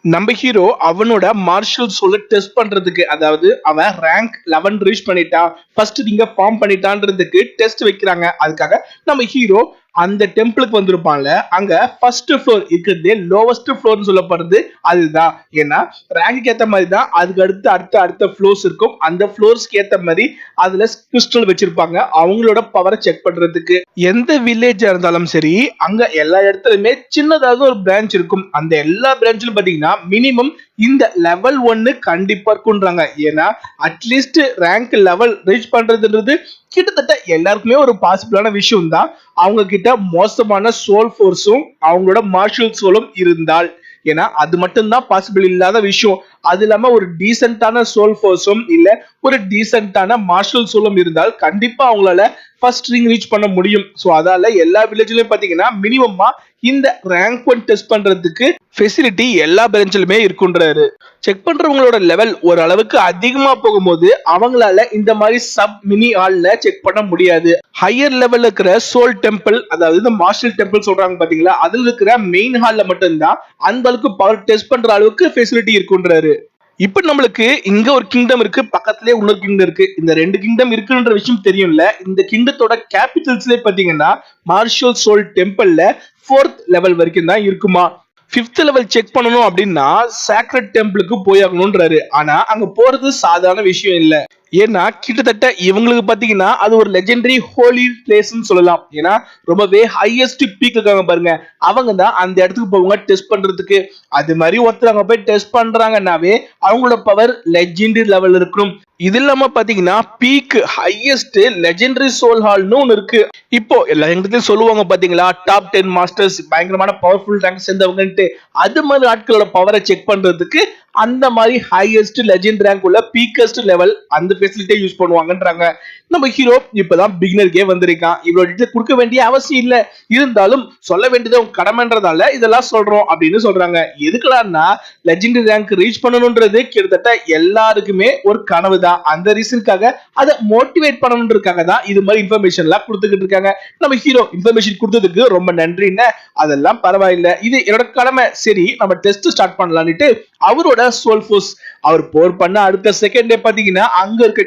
நம்ம ஹீரோ அவனோட மார்ஷல் சோலை டெஸ்ட் பண்றதுக்கு, அதாவது அவன் ரேங்க் 11 ரீச் பண்ணிட்டான், ஃபர்ஸ்ட் ரிங்க ஃபார்ம் பண்ணிட்டான்றதுக்கு டெஸ்ட் வைக்கிறாங்க. அதுக்காக நம்ம ஹீரோ அந்த டெம்பிளுக்கு வந்திருப்பான்ல, அங்க ஃபர்ஸ்ட் ஃப்ளோர் இருக்கிறதே லோவஸ்ட் ஃப்ளோர்னு சொல்லப்படுறது அதுதான். ஏன்னா ரேங்க்கு ஏத்த மாதிரி தான் அதுக்கு அடுத்து அடுத்த ஃப்ளோர்ஸ் இருக்கும். அந்த ஃப்ளோர்ஸ்க்கு ஏத்த மாதிரி அதுல கிறிஸ்டல் வச்சிருப்பாங்க அவங்களோட பவரை செக் பண்றதுக்கு. எந்த வில்லேஜா இருந்தாலும் சரி, அங்க எல்லா இடத்துலயுமே சின்னதாக ஒரு பிரான்ச் இருக்கும். அந்த எல்லா பிரான்ச்லும் பாத்தீங்கன்னா மினிமம் இந்த லெவல் 1 கண்டிப்பா இருக்குன்றாங்க. ஏன்னா அட்லீஸ்ட் ரேங்க் லெவல் ரீச் பண்றதுன்றது கிட்டத்தட்ட எல்லாருக்குமே ஒரு பாசிபிளான விஷயம் தான். அவங்க கிட்ட மோசமான சோல் ஃபோர்ஸும் அவங்களோட மார்ஷல் சோலும் இருந்தால், ஏன்னா அது மட்டும்தான் பாசிபிள் இல்லாத விஷயம். அது இல்லாம ஒரு டீசென்டான சோல் ஃபோர்ஸும் இல்ல ஒரு டீசென்டான மார்ஷல் சோலும் இருந்தால் கண்டிப்பா அவங்களால ஃபர்ஸ்ட் ரிங் ரீச் பண்ண முடியும். சோ அதால எல்லா வில்லேஜ்லயும் பாத்தீங்கன்னா மினிமமா இந்த ரேங்க் 1 டெஸ்ட் பண்றதுக்கு ஃபெசிலிட்டி எல்லா பிரான்ச்லயுமே இருக்குன்றாரு. செக் பண்றவங்களோட லெவல் ஒரு அளவுக்கு அதிகமா போகும்போது அவங்களால இந்த மாதிரி சப் மினி ஹால்ல செக் பண்ண முடியாது. ஹையர் லெவல்ல இருக்கிற சோல் டெம்பிள், அதாவது இந்த மார்ஷல் டெம்பிள் சொல்றாங்க பாத்தீங்களா, அதுல இருக்கிற மெயின் ஹால்ல மட்டும்தான் அந்த அளவுக்கு பவர் டெஸ்ட் பண்ற அளவுக்கு ஃபெசிலிட்டி இருக்குன்றாரு. இப்ப நம்மளுக்கு இங்க ஒரு கிங்டம் இருக்கு, பக்கத்திலே இன்னொரு கிங்டம் இருக்கு. இந்த 2 கிங்டம் இருக்குன்ற விஷயம் தெரியும்ல. இந்த கிங்டத்தோட கேபிட்டல்ஸ்ல பாத்தீங்கன்னா மார்ஷல் சோல் டெம்பிள்ல 4th லெவல் வரைக்கும் தான் இருக்குமா. 5th லெவல் செக் பண்ணணும் அப்படின்னா சாக்ரெட் டெம்பிளுக்கு போயாகணும்ன்றாரு. ஆனா அங்க போறது சாதாரண விஷயம் இல்ல. ஏன்னா கிட்டத்தட்ட இவங்களுக்கு பாத்தீங்கன்னா அது ஒரு லெஜெண்டரி ஹோலி பிளேஸ்னு சொல்லலாம். ஏன்னா ரொம்பவே ஹையஸ்ட் பீக் இருக்காங்க பாருங்க, அவங்க தான் அந்த இடத்துக்கு போவாங்க டெஸ்ட் பண்றதுக்கு. அது மாதிரி ஒருத்தர் அங்க போய் டெஸ்ட் பண்றாங்கன்னாவே அவங்களோட பவர் லெஜெண்டரி லெவல் இருக்கணும். இது இல்லாம பாத்தீங்கன்னா பீக் ஹையஸ்ட் லெஜெண்டரி சோல் ஹால்னு ஒன்னு இருக்கு. இப்போ எல்லா இடத்துலயும் சொல்லுவாங்க பாத்தீங்களா, டாப் 10 மாஸ்டர்ஸ் பயங்கரமான பவர்ஃபுல் ரேங்க் சேர்ந்தவங்கன்ட்டு. அது மாதிரி ஆட்களோட பவரை செக் பண்றதுக்கு அந்த மாதிரி ஹையஸ்ட் லெஜெண்ட் ரேங்க் உள்ள பீக்கஸ்ட் லெவல் அந்த ஃபெசிலிட்டியை யூஸ் பண்ணுவாங்கன்றாங்க. நம்ம ஹீரோ இப்பதான் பிகினர்க்கே வந்திருக்கான், இவ்வளவு டீடைல் கொடுக்க வேண்டிய அவசியம் இல்ல, இருந்தாலும் சொல்ல வேண்டியது அவங்க கடமைன்றதால இதெல்லாம் சொல்றோம் அப்படின்னு சொல்றாங்க. எதுக்குடான்னா லெஜெண்டரி ரேங்க் ரீச் பண்ணணும்ன்றது கிட்டத்தட்ட எல்லாருக்குமே ஒரு கனவு தான். அந்த ரீசனுக்காக அதை மோட்டிவேட் பண்ணணுன்றதுக்காக தான் இது மாதிரி இன்ஃபர்மேஷன் எல்லாம் கொடுத்துக்கிட்டு இருக்காங்க. நம்ம ஹீரோ இன்ஃபர்மேஷன் கொடுத்ததுக்கு ரொம்ப நன்றின்னு, அதெல்லாம் பரவாயில்ல, இது என்னோட கடமை, சரி நம்ம டெஸ்ட் ஸ்டார்ட் பண்ணலாம்னுட்டு அவரோட சோல் ஃபோர்ஸ் அவர் போர் பண்ண அடுத்த செகண்டே பாத்தீங்கன்னா அங்க இருக்க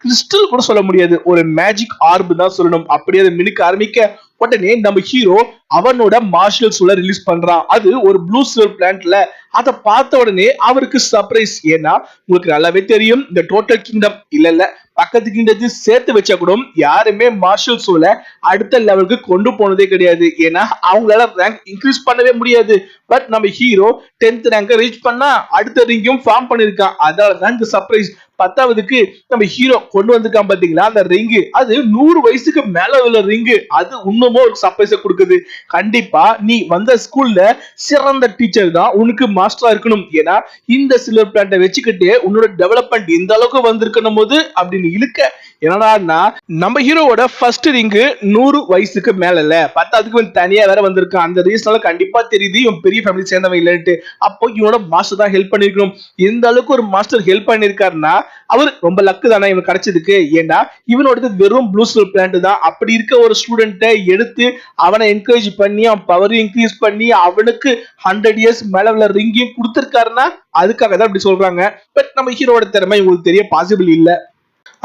கிறிஸ்டல் கூட சொல்ல முடியாது, ஒரு மேஜிக் ஆர்ப் தான் சொல்லணும், அப்படியே அதை மினுக்க ஆரம்பிக்க உடனே நம்ம ஹீரோ அவனோட மார்ஷல் சோலை ரிலீஸ் பண்றான். அது ஒரு ப்ளூ ஸ்டர் பிளான்ட்ல. அதை பார்த்த உடனே அவருக்கு சர்ப்ரைஸ். ஏன்னா உங்களுக்கு நல்லாவே தெரியும், இந்த டோட்டல் கிங்டம் இல்ல பக்கத்து கிங்டத்தையும் சேர்த்து வச்சா கூட யாருமே மார்ஷல் சோலை அடுத்த லெவலுக்கு கொண்டு போனதே கிடையாது. ஏன்னா அவங்களால ரேங்க் இன்க்ரீஸ் பண்ணவே முடியாது. பட் நம்ம ஹீரோ 10th ரேங்க் ரீச் பண்ணா அடுத்த ரிங்கும் ஃபார்ம் பண்ணிருக்கான். அதனாலதான் இந்த சர்ப்ரைஸ். 10வதுக்கு நம்ம ஹீரோ கொண்டு வந்திருக்கான் பாத்தீங்களா அந்த ரிங்கு, அது 100 வயசுக்கு மேல உள்ள ரிங்கு. அது இன்னமும் ஒரு சர்ப்ரைஸ கொடுக்குது. கண்டிப்பா நீ வந்த ஸ்கூல்ல சிறந்த டீச்சர் தான் உனக்கு மாஸ்டரா இருக்கணும். ஏன்னா இந்த சில்வர் பிளான்ட்டை வச்சுக்கிட்டு உன்னோட டெவலப்மெண்ட் இந்த அளவுக்கு வந்திருக்கணும் போது அப்படின்னு இழுக்க, என்னன்னா நம்ம ஹீரோவோட ஃபர்ஸ்ட் ரிங்கு 100 வயசுக்கு மேல இல்ல, 10வதுக்கு தனியா வேற வந்திருக்கான். அந்த ரீசனால கண்டிப்பா தெரியுது இவன் பெரிய ஃபேமிலி சேர்ந்தவன் இல்லன்ட்டு. அப்போ இவனோட மாஸ்டர் தான் ஹெல்ப் பண்ணிருக்கணும். எந்த அளவுக்கு ஒரு மாஸ்டர் ஹெல்ப் பண்ணிருக்காருன்னா அவர் ரொம்ப லக்கு தானே இவன் கிடைச்சதுக்கு. ஏன்னா இவனோட வெறும் ப்ளூ ஸ்டர் பிளான்ட் தான். அப்படி இருக்க ஒரு ஸ்டூடெண்ட்டை எடுத்து அவனை என்கரேஜ் பண்ணி அவன் பவர் இன்க்ரீஸ் பண்ணி அவனுக்கு 100 இயர்ஸ் மேல உள்ள ரிங்கையும் கொடுத்திருக்காருன்னா அதுக்காக தான் அப்படி சொல்றாங்க. பட் நம்ம ஹீரோட திறமை உங்களுக்கு தெரிய பாசிபிள் இல்ல.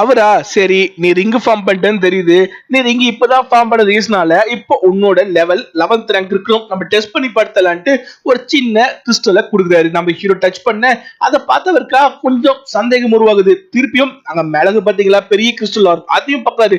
அவரா சரி நீ ரிங் ஃபார்ம் பண்ணிட்டேன்னு தெரியுது, நீ ரிங் இப்பதான் ஃபார்ம் பண்ண ரீசனால இப்போ உன்னோட லெவல் 11th ரேங்க் இருக்கும், நம்ம டெஸ்ட் பண்ணி படுத்தலான்ட்டு ஒரு சின்ன கிறிஸ்டலை கொடுக்குறாரு. நம்ம ஹீரோ டச் பண்ண அதை பார்த்தவருக்கா கொஞ்சம் சந்தேகம் உருவாகுது. திருப்பியும் அங்க மிளகு பாத்தீங்களா பெரிய கிறிஸ்டல் அதையும் பார்க்கறாரு.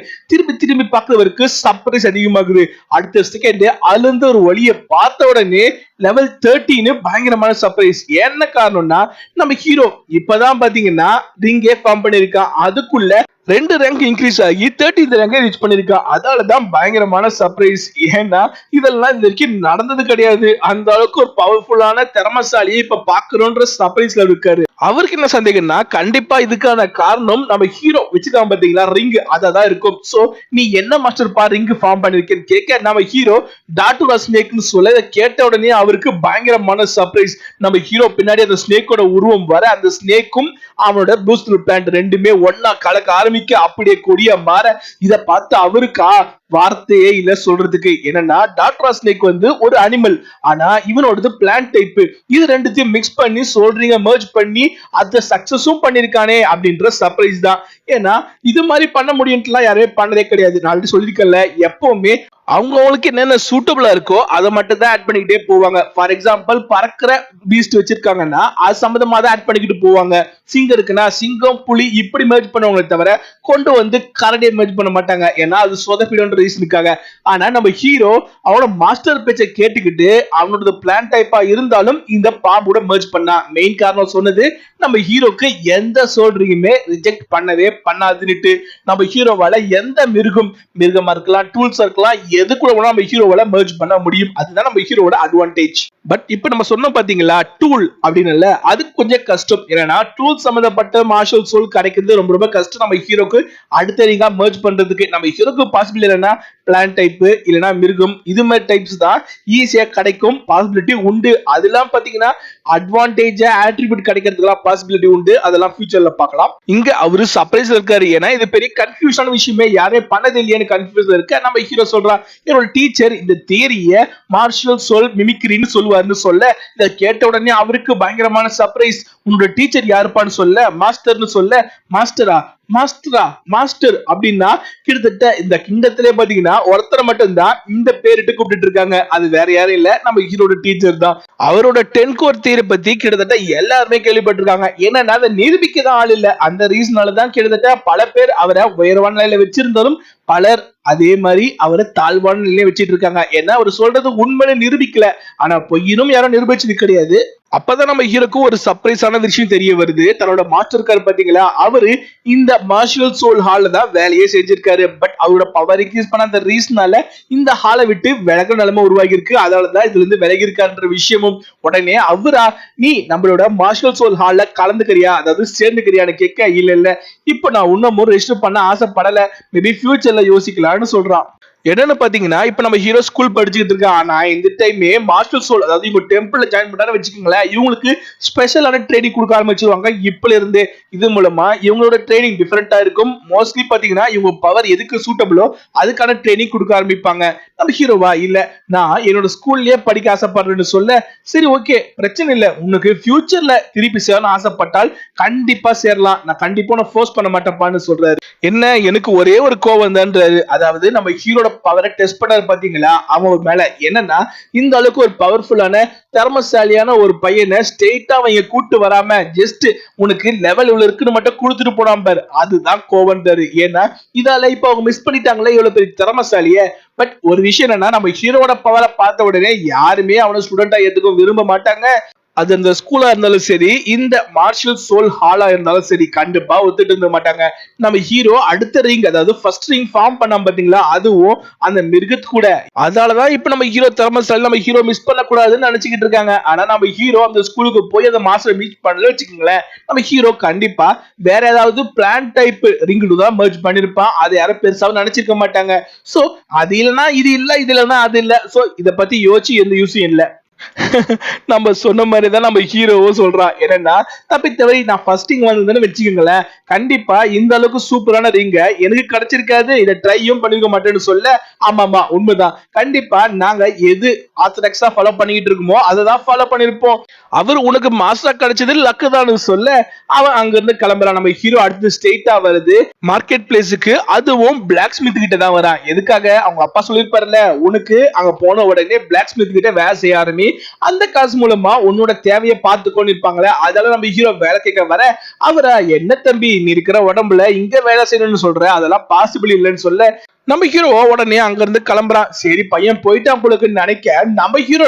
திரும்பி பார்க்கறவருக்கு சர்ப்ரைஸ் அதிகமாகுது. அடுத்த செகண்ட் அழுந்த ஒரு வழியை பார்த்த உடனே லெவல் 13 பயங்கரமான சர்ப்ரைஸ். என்ன காரணம்னா நம்ம ஹீரோ இப்பதான் பாத்தீங்கன்னா ரிங்கே ஃபார்ம் பண்ணிருக்கான். அதுக்குள்ள 2 ரேங்க் இன்க்ரீஸ் ஆகி 13th ரேங்க் ரீச் பண்ணிருக்கான். அதனாலதான் பயங்கரமான சர்ப்ரைஸ். ஏன்னா இதெல்லாம் இந்த வரைக்கும் நடந்தது கிடையாது. அந்த அளவுக்கு ஒரு பவர்ஃபுல்லான திறமசாலியை இப்ப பாக்குறோன்ற சர்ப்ரைஸ்ல இருக்காரு. அவருக்கு என்ன சந்தேகம்னா கண்டிப்பா இதுக்கான காரணம் நம்ம ஹீரோ வச்சுக்காம பாத்தீங்களா ரிங் அதான் இருக்கும். சோ நீ என்ன மாஸ்டர் பா ரிங் ஃபார்ம் பண்ணிருக்கேன்னு கேட்க நம்ம ஹீரோ டாட்டுரா ஸ்னேக்னு சொல்ல, கேட்ட உடனே அவருக்கு பயங்கரமான சர்ப்ரைஸ். நம்ம ஹீரோ பின்னாடி அந்த ஸ்னேக்கோட உருவம் வர அந்த ஸ்னேக்கும் அவனோட ப்ரூஸ் பிளான்ட் ரெண்டுமே ஒன்னா கலக்க ஆரம்பிக்க அப்படியே கொடியா மாற இத பார்த்து அவருக்கா வார்த்தையே இல்ல சொல்றதுக்கு. என்னன்னா டாக்டர் ஸ்னேக் வந்து ஒரு அனிமல், ஆனா இவனோடது பிளான்ட் டைப். இது ரெண்டுத்தையும் மிக்ஸ் பண்ணி சொல்றீங்க மெர்ஜ் பண்ணி அத சக்சஸும் பண்ணிருக்கானே அப்படின்ற சர்ப்ரைஸ் தான். ஏன்னா இது மாதிரி பண்ண முடியும்லாம் யாருமே பண்ணதே கிடையாது. நான் ஆல்ரெடி சொல்லிருக்கல, எப்பவுமே அவங்களுக்கு என்னென்ன சூட்டபிளா இருக்கோ அதை மட்டும் தான் ஆட் பண்ணிக்கிட்டே போவாங்க. ஃபார் எக்ஸாம்பிள் பறக்கிற பீஸ்ட் வச்சிருக்காங்கன்னா அது சம்பந்தமா தான் ஆட் பண்ணிக்கிட்டு போவாங்க. சிங்கம் இருக்குன்னா சிங்கம் புலி இப்படி மெர்ஜ் பண்ணுவாங்களே தவிர கொண்டு வந்து கரடியை மெர்ஜ் பண்ண மாட்டாங்க. ஏன்னா அது சொதப்பிடுன்ற ரீசனுக்காக. ஆனா நம்ம ஹீரோ அவனோட மாஸ்டர் பேச்சை கேட்டுக்கிட்டு அவனோட பிளான் டைப்பா இருந்தாலும் இந்த பாம்போட மெர்ஜ் பண்ணா. மெயின் காரணம் சொன்னது நம்ம ஹீரோக்கு எந்த சோல்டரையுமே ரிஜெக்ட் பண்ணவே பண்ணாதுன்னுட்டு. நம்ம ஹீரோவால எந்த மிருகமா இருக்கலாம், டூல்ஸ் இருக்கலாம், எது கூட நம்ம ஹீரோவால மெர்ஜ் பண்ண முடியும். அதுதான் நம்ம ஹீரோவோட அட்வான்டேஜ். பட் இப்ப நம்ம சொன்னோம் பாத்தீங்களா டூல் அப்படின்னு, அது கொஞ்சம் கஷ்டம். ஏன்னா டூல் சம்பந்தப்பட்ட மார்ஷல் சோல் கிடைக்கிறது ரொம்ப ரொம்ப கஷ்டம் நம்ம ஹீரோக்கு அடுத்த ரீங்கா மெர்ஜ் பண்றதுக்கு. நம்ம ஹீரோக்கு பாசிபிள் இல்லைன்னா பிளான் டைப் இல்லைன்னா மிருகம் இது மாதிரி டைப்ஸ் தான் ஈஸியா கிடைக்கும், பாசிபிலிட்டி உண்டு. அதெல்லாம் பாத்தீங்கன்னா அட்வான்டேஜ் ஆட்ரிபியூட் கிடைக்கிறதுக்கு பாசிபிலிட்டி உண்டு. அதெல்லாம் ஃபியூச்சர்ல பார்க்கலாம். இங்க அவரு சர்ப்ரைஸ் இருக்காரு. ஏன்னா இது பெரிய கன்ஃபியூஷனான விஷயமே, யாரே பண்ணது இல்லையான்னு கன்ஃபியூஸ் இருக்க நம்ம ஹீரோ சொல்றான் என்னோட டீச்சர் இந்த தியரிய மார்ஷல் சோல் மிமிக்ரின்னு சொல்லுவாருன்னு சொல்ல இதை கேட்ட உடனே அவருக்கு பயங்கரமான சர்ப்ரைஸ். உன்னோட டீச்சர் யாருப்பான்னு சொல்ல மாஸ்டர்னு சொல்ல மாஸ்டர் அப்படின்னா கிட்டத்தட்ட இந்த கிங்டத்திலே பாத்தீங்கன்னா ஒருத்தரை மட்டும் தான் இந்த பேரிட்டு கூப்பிட்டு இருக்காங்க. அது வேற யாரும் இல்ல, நம்ம ஹீரோட டீச்சர் தான். அவரோட 10 கோர் தியரி பத்தி கிட்டத்தட்ட எல்லாருமே கேள்விப்பட்டிருக்காங்க. ஏன்னா அதை நிரூபிக்க தான் ஆள் இல்ல. அந்த ரீசனால தான் கிட்டத்தட்ட பல பேர் அவரை உயர்வான நிலையில வச்சிருந்தாலும் பலர் அதே மாதிரி அவரை தாழ்வான நிலையை வச்சிட்டு இருக்காங்க. ஏன்னா அவர் சொல்றது உண்மையை நிரூபிக்கல, ஆனா பொய்யினும் யாரும் நிரூபிச்சது கிடையாது. அப்பதான் நம்ம ஹீரோக்கு ஒரு சர்ப்ரைஸான விஷயம் தெரிய வருது. தன்னோட மாஸ்டர் கார் பாத்தீங்களா, அவரு இந்த மார்ஷல் சோல் ஹால்ல தான் வேலையே செஞ்சிருக்காரு. பட் அவரோட பவர் இன்க்ரீஸ் பண்ண அந்த ரீசனால இந்த ஹாலை விட்டு விலகிற நிலைமை உருவாகி இருக்கு. அதனாலதான் இதுல இருந்து விலகி இருக்காருன்ற விஷயமும் உடனே அவரா நீ நம்மளோட மார்ஷல் சோல் ஹால்ல கலந்துக்கிறியா, அதாவது சேர்ந்துக்கிறியான்னு கேட்க இல்ல இப்ப நான் இன்னமும் ரெஜிஸ்டர் பண்ண ஆசைப்படல, மேபி ஃபியூச்சர்ல யோசிக்கலாம்னு சொல்றான். என்னன்னு பாத்தீங்கன்னா இப்ப நம்ம ஹீரோ ஸ்கூல் படிச்சுக்கிட்டு இருக்கா. ஆனா இந்த டைமே மாஸ்டர் சோல் அதாவது இவங்க டெம்பிள்ல ஜாயின் பண்ணாரு வச்சுக்கோங்களேன், இவங்களுக்கு ஸ்பெஷலான ட்ரைனிங் கொடுக்க ஆரம்பிச்சிருவாங்க இப்பல இருந்து. இது மூலமா இவங்களோட ட்ரைனிங் டிஃபரெண்டா இருக்கும். மோஸ்ட்லி பாத்தீங்கன்னா இவங்க பவர் எதுக்கு சூட்டபிளோ அதுக்கான ட்ரைனிங் கொடுக்க ஆரம்பிப்பாங்க. நம்ம ஹீரோவா இல்ல நான் என்னோட ஸ்கூல்லயே படிக்க ஆசைப்படுறேன்னு சொல்ல சரி ஓகே பிரச்சனை இல்ல, உனக்கு ஃபியூச்சர்ல திருப்பி சேரணும் ஆசைப்பட்டால் கண்டிப்பா சேரலாம், நான் கண்டிப்பா உன்னை ஃபோர்ஸ் பண்ண மாட்டேன்ப்பான்னு சொல்றாரு. என்ன எனக்கு ஒரே ஒரு கோவம் தான்றாரு. அதாவது நம்ம ஹீரோட பவரை டெஸ்ட் பண்ணாரு பாத்தீங்களா அவன் மேல. என்னன்னா இந்த அளவுக்கு ஒரு பவர்ஃபுல்லான திறமசாலியான ஒரு பையனை ஸ்ட்ரெயிட்டா அவங்க கூட்டு வராம ஜஸ்ட் உனக்கு லெவல் இவ்வளவு இருக்குன்னு மட்டும் கொடுத்துட்டு போனான் பாரு, அதுதான் கோவம் தரு. ஏன்னா இதால இப்ப அவங்க மிஸ் பண்ணிட்டாங்களே இவ்வளவு பெரிய திறமசாலிய. பட் ஒரு விஷயம் என்னன்னா நம்ம ஹீரோட பவரை பார்த்த உடனே யாருமே அவனை ஸ்டூடெண்டா ஏத்துக்க விரும்ப மாட்டாங்க. அது அந்த ஸ்கூலா இருந்தாலும் சரி இந்த மார்ஷல் சோல் ஹாலா இருந்தாலும் சரி கண்டிப்பா ஒத்துட்டு இருக்க மாட்டாங்க. நம்ம ஹீரோ அடுத்த ரிங் அதாவது ஃபர்ஸ்ட் ரிங் ஃபார்ம் பண்ணாம பாத்தீங்களா, அதுவும் அந்த மிருகத்து கூட. அதனாலதான் இப்ப நம்ம ஹீரோ திறமசாலி நம்ம ஹீரோ மிஸ் பண்ண கூடாதுன்னு நினைச்சுக்கிட்டு இருக்காங்க. ஆனா நம்ம ஹீரோ அந்த ஸ்கூலுக்கு போய் அந்த மாஸ்டர் மீட் பண்ணல வச்சுக்கோங்களேன், நம்ம ஹீரோ கண்டிப்பா வேற ஏதாவது பிளான் டைப் ரிங்கு தான் மெர்ஜ் பண்ணிருப்பான். அதை யாரும் பெருசாவும் நினைச்சிருக்க மாட்டாங்க. சோ அது இல்லைன்னா இது இல்ல, இது இல்லைன்னா அது இல்ல. சோ இதை பத்தி யோசிச்சு எந்த யூஸும் இல்ல. நம்ம சொன்ன மாதிரிதான் நம்ம ஹீரோவும் சொல்றான். என்னன்னா தப்பி தவறி நான் ஃபர்ஸ்ட் ரிங் வந்ததுன்னு வச்சுக்கோங்களேன், கண்டிப்பா இந்த அளவுக்கு சூப்பரான ரிங்க எனக்கு கிடைச்சிருக்காது, இதை ட்ரையும் பண்ணிருக்க மாட்டேன்னு சொல்ல ஆமாமா உண்மைதான், கண்டிப்பா நாங்க எது ஆர்த்தடாக்ஸா ஃபாலோ பண்ணிக்கிட்டு இருக்கோமோ அதை தான் ஃபாலோ பண்ணிருப்போம். அவர் உனக்கு மாஸ்டரா கிடைச்சது லக்கு தான் சொல்ல அவன் அங்க இருந்து கிளம்புறான். நம்ம ஹீரோ அடுத்து ஸ்ட்ரெயிட்டா வருது மார்க்கெட் பிளேஸுக்கு. அதுவும் பிளாக் ஸ்மித் கிட்ட தான் வரான். எதுக்காக அவங்க அப்பா சொல்லிருப்பாருல உனக்கு அங்க போன உடனே பிளாக் ஸ்மித் கிட்ட வேலை செய்ய ஆரம்பி, அந்த காசு மூலமா உன்னோட தேவையை பார்த்துக்கொண்டு இருப்பாங்களே. அதெல்லாம் நம்ம ஹீரோ வேலை கேட்க வர அவரா என்ன தம்பி நீ இருக்கிற உடம்புல இங்க வேலை செய்யணும்னு சொல்ற, அதெல்லாம் பாசிபிள் இல்லைன்னு சொல்ல நம்ம ஹீரோ உடனே அங்க இருந்து கிளம்புறான். சரி பையன் போயிட்டான் போலுக்கு நினைக்க நம்ம ஹீரோ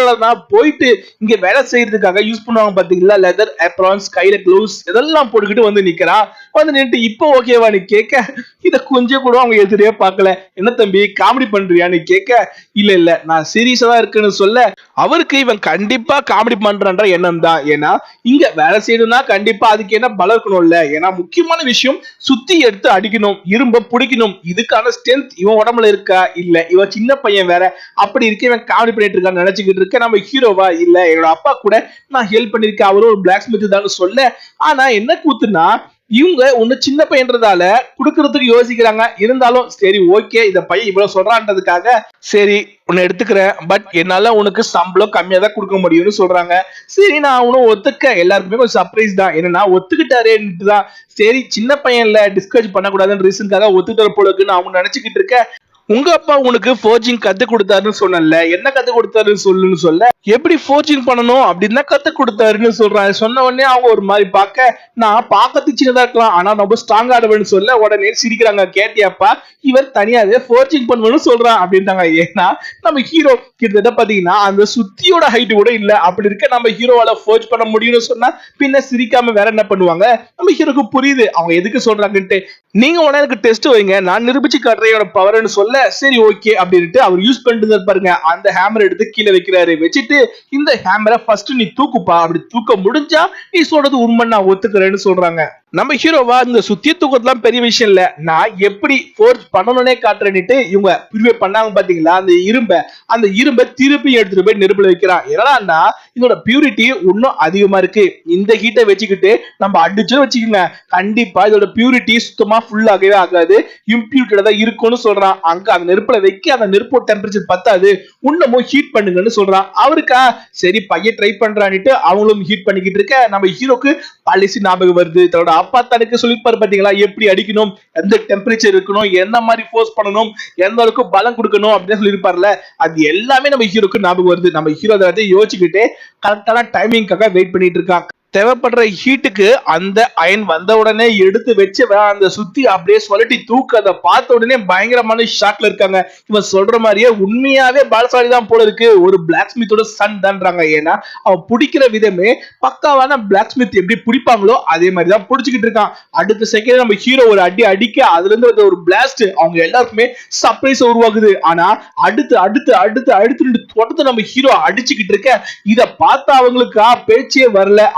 போயிட்டு இங்க வேலை செய்யறதுக்காக யூஸ் பண்ணுவாங்க பாத்தீங்களா லெதர் அப்ரான்ஸ் கையில க்ளவுஸ் இதெல்லாம் போட்டுக்கிட்டு வந்து நிக்கிறான். வந்து நின்று இப்போ ஓகேவா நீ கேட்க இத கொஞ்சம் கூட அவங்க எதிரே பார்க்கல. என்ன தம்பி காமெடி பண்றியான்னு கேட்க இல்ல நான் சீரியஸா தான் இருக்குன்னு சொல்ல அவருக்கு இவன் கண்டிப்பா காமெடி பண்றான்ற எண்ணம் தான். ஏன்னா இங்க வேலை செய்யணும்னா கண்டிப்பா அதுக்கு என்ன பலம் இருக்கணும்ல. ஏன்னா முக்கியமான விஷயம் சுத்தி எடுத்து அடிக்கணும், இரும்ப பிடிக்கணும், இதுக்கான ஸ்ட்ரென்த் இவன் இவன் உடம்புல இருக்கா இல்ல, இவன் சின்ன பையன் வேற, அப்படி இருக்க இவன் காமெடி பண்ணிட்டு இருக்கான்னு நினைச்சுக்கிட்டு இருக்க. நம்ம ஹீரோவா இல்ல என்னோட அப்பா கூட நான் ஹெல்ப் பண்ணிருக்கேன், அவரும் ஒரு பிளாக் ஸ்மித் தான் சொல்ல. ஆனா என்ன கூத்துனா இவங்க ஒண்ணு சின்ன பையன்றதால குடுக்கறதுக்கு யோசிக்கிறாங்க. இருந்தாலும் சரி ஓகே இந்த பையன் இவ்வளவு சொல்றான்றதுக்காக சரி உன்னை எடுத்துக்கிறேன், பட் என்னால உனக்கு சம்பளம் கம்மியா தான் கொடுக்க முடியும்னு சொல்றாங்க. சரி நான் அவனும் ஒத்துக்க, எல்லாருக்குமே கொஞ்சம் சர்ப்ரைஸ் தான், என்னன்னா ஒத்துக்கிட்டாரேன்னு தான். சரி சின்ன பையன்ல டிஸ்கரேஜ் பண்ணக்கூடாதுன்னு ரீசனுக்காக ஒத்துக்கிட்டாரு போல இருக்குன்னு அவங்க நினைச்சுக்கிட்டு இருக்க. உங்க அப்பா உனக்கு ஃபோர்ஜிங் கத்து கொடுத்தாருன்னு சொன்னல, என்ன கத்து கொடுத்தாருன்னு சொல்லுன்னு சொல்ல, எப்படி ஃபோர்ஜிங் பண்ணணும் அப்படின்னு தான் கத்து கொடுத்தாருன்னு சொல்றாங்க. சொன்ன உடனே அவங்க ஒரு மாதிரி பார்க்க, நான் பார்க்கறதுக்கு சின்னதா இருக்கலாம் ஆனா ரொம்ப ஸ்ட்ராங் ஆடுவேன்னு சொல்ல உடனே சிரிக்கிறாங்க. கேட்டியாப்பா இவர் தனியாவே ஃபோர்ஜிங் பண்ணுவேன்னு சொல்றான் அப்படின்ட்டாங்க. ஏன்னா நம்ம ஹீரோ கிட்டத்தட்ட பாத்தீங்கன்னா அந்த சுத்தியோட ஹைட் கூட இல்ல, அப்படி இருக்க நம்ம ஹீரோவால ஃபோர்ஜ் பண்ண முடியும்னு சொன்னா பின்ன சிரிக்காம வேற என்ன பண்ணுவாங்க. நம்ம ஹீரோக்கு புரியுது அவங்க எதுக்கு சொல்றாங்கன்ட்டு. நீங்க உடனே எனக்கு டெஸ்ட் வைங்க, நான் நிரூபிச்சு காட்டுறேன் பவர்னு சொல்ல சரி ஓகே அப்படின்ட்டு அவர் யூஸ் பண்ணிட்டு பாருங்க. அந்த ஹேமர் எடுத்து கீழே வைக்கிறாரு. வச்சுட்டு இந்த ஹேமரை ஃபர்ஸ்ட் நீ தூக்குப்பா, அப்படி தூக்க முடிஞ்சா நீ சொல்றது உண்மை நான் ஒத்துக்கிறேன்னு சொல்றாங்க. நம்ம ஹீரோவா இந்த சுத்திய தூக்கத்துலாம் பெரிய விஷயம் இல்ல, நான் எப்படி ஃபோர்ஸ் பண்ணணும்னே காட்டுறேன்னுட்டு இவங்க ப்ரிவே பண்ணாங்க பாத்தீங்களா. அந்த இரும்பை திருப்பி எடுத்துட்டு போய் நெருப்புல வைக்கிறான். என்னன்னா இதோட பியூரிட்டி இன்னும் அதிகமா இருக்கு, இந்த ஹீட்டை வச்சுக்கிட்டு நம்ம அடிச்சு வச்சுக்கோங்க கண்டிப்பா இதோட பியூரிட்டி சுத்தமா ஃபுல் ஆகவே ஆகாது, இம்பியூரிட்டா தான் இருக்கும்னு சொல்றான். அங்க அந்த நெருப்புல வைக்க அந்த நெருப்போட டெம்பரேச்சர் பத்தாது, இன்னமும் ஹீட் பண்ணுங்கன்னு சொல்றான். அவருக்கா சரி பையன் ட்ரை பண்றான்னுட்டு அவங்களும் ஹீட் பண்ணிக்கிட்டு இருக்க. நம்ம ஹீரோக்கு பாலிசி ஞாபகம் வருது, தன்னோட அப்பா தனக்கு சொல்லிப்பாரு பாத்தீங்களா எப்படி அடிக்கணும், எந்த டெம்பரேச்சர் இருக்கணும், எந்த மாதிரி ஃபோர்ஸ் பண்ணணும், எந்த அளவுக்கு பலம் கொடுக்கணும் அப்படின்னு சொல்லியிருப்பார்ல. அது எல்லாமே நம்ம ஹீரோக்கு ஞாபகம் வருது. நம்ம ஹீரோ அதை யோசிச்சுக்கிட்டு கரெக்டான டைமிங்காக வெயிட் பண்ணிட்டு இருக்கான். தேவைப்படுற ஹீட்டுக்கு அந்த அயன் வந்த உடனே எடுத்து வச்சு அந்த சுத்தி அப்படியே சொல்லட்டி தூக்கு. அதை பார்த்த உடனே பயங்கரமான ஷாக்ல இருக்காங்க. இவன் சொல்ற மாதிரியே உண்மையாவே பாலசாலி தான் போல இருக்கு, ஒரு பிளாக் ஸ்மித்தோட சன் தான்றாங்க. ஏன்னா அவன் பிடிக்கிற விதமே பக்காவான பிளாக் ஸ்மித் எப்படி பிடிப்பாங்களோ அதே மாதிரி தான் பிடிச்சிக்கிட்டு இருக்கான். அடுத்த செகண்ட் நம்ம ஹீரோ ஒரு அடி அடிக்க அதுல இருந்து ஒரு பிளாஸ்ட் அவங்க எல்லாருக்குமே சர்ப்ரைஸ் உருவாகுது. ஆனா அடுத்து அடுத்து அடுத்து அடுத்து தொடர்ந்து நம்ம ஹீரோ அடிச்சுக்கிட்டு இருக்க. இதை பார்த்து அவங்களுக்கு பேச்சே வரல.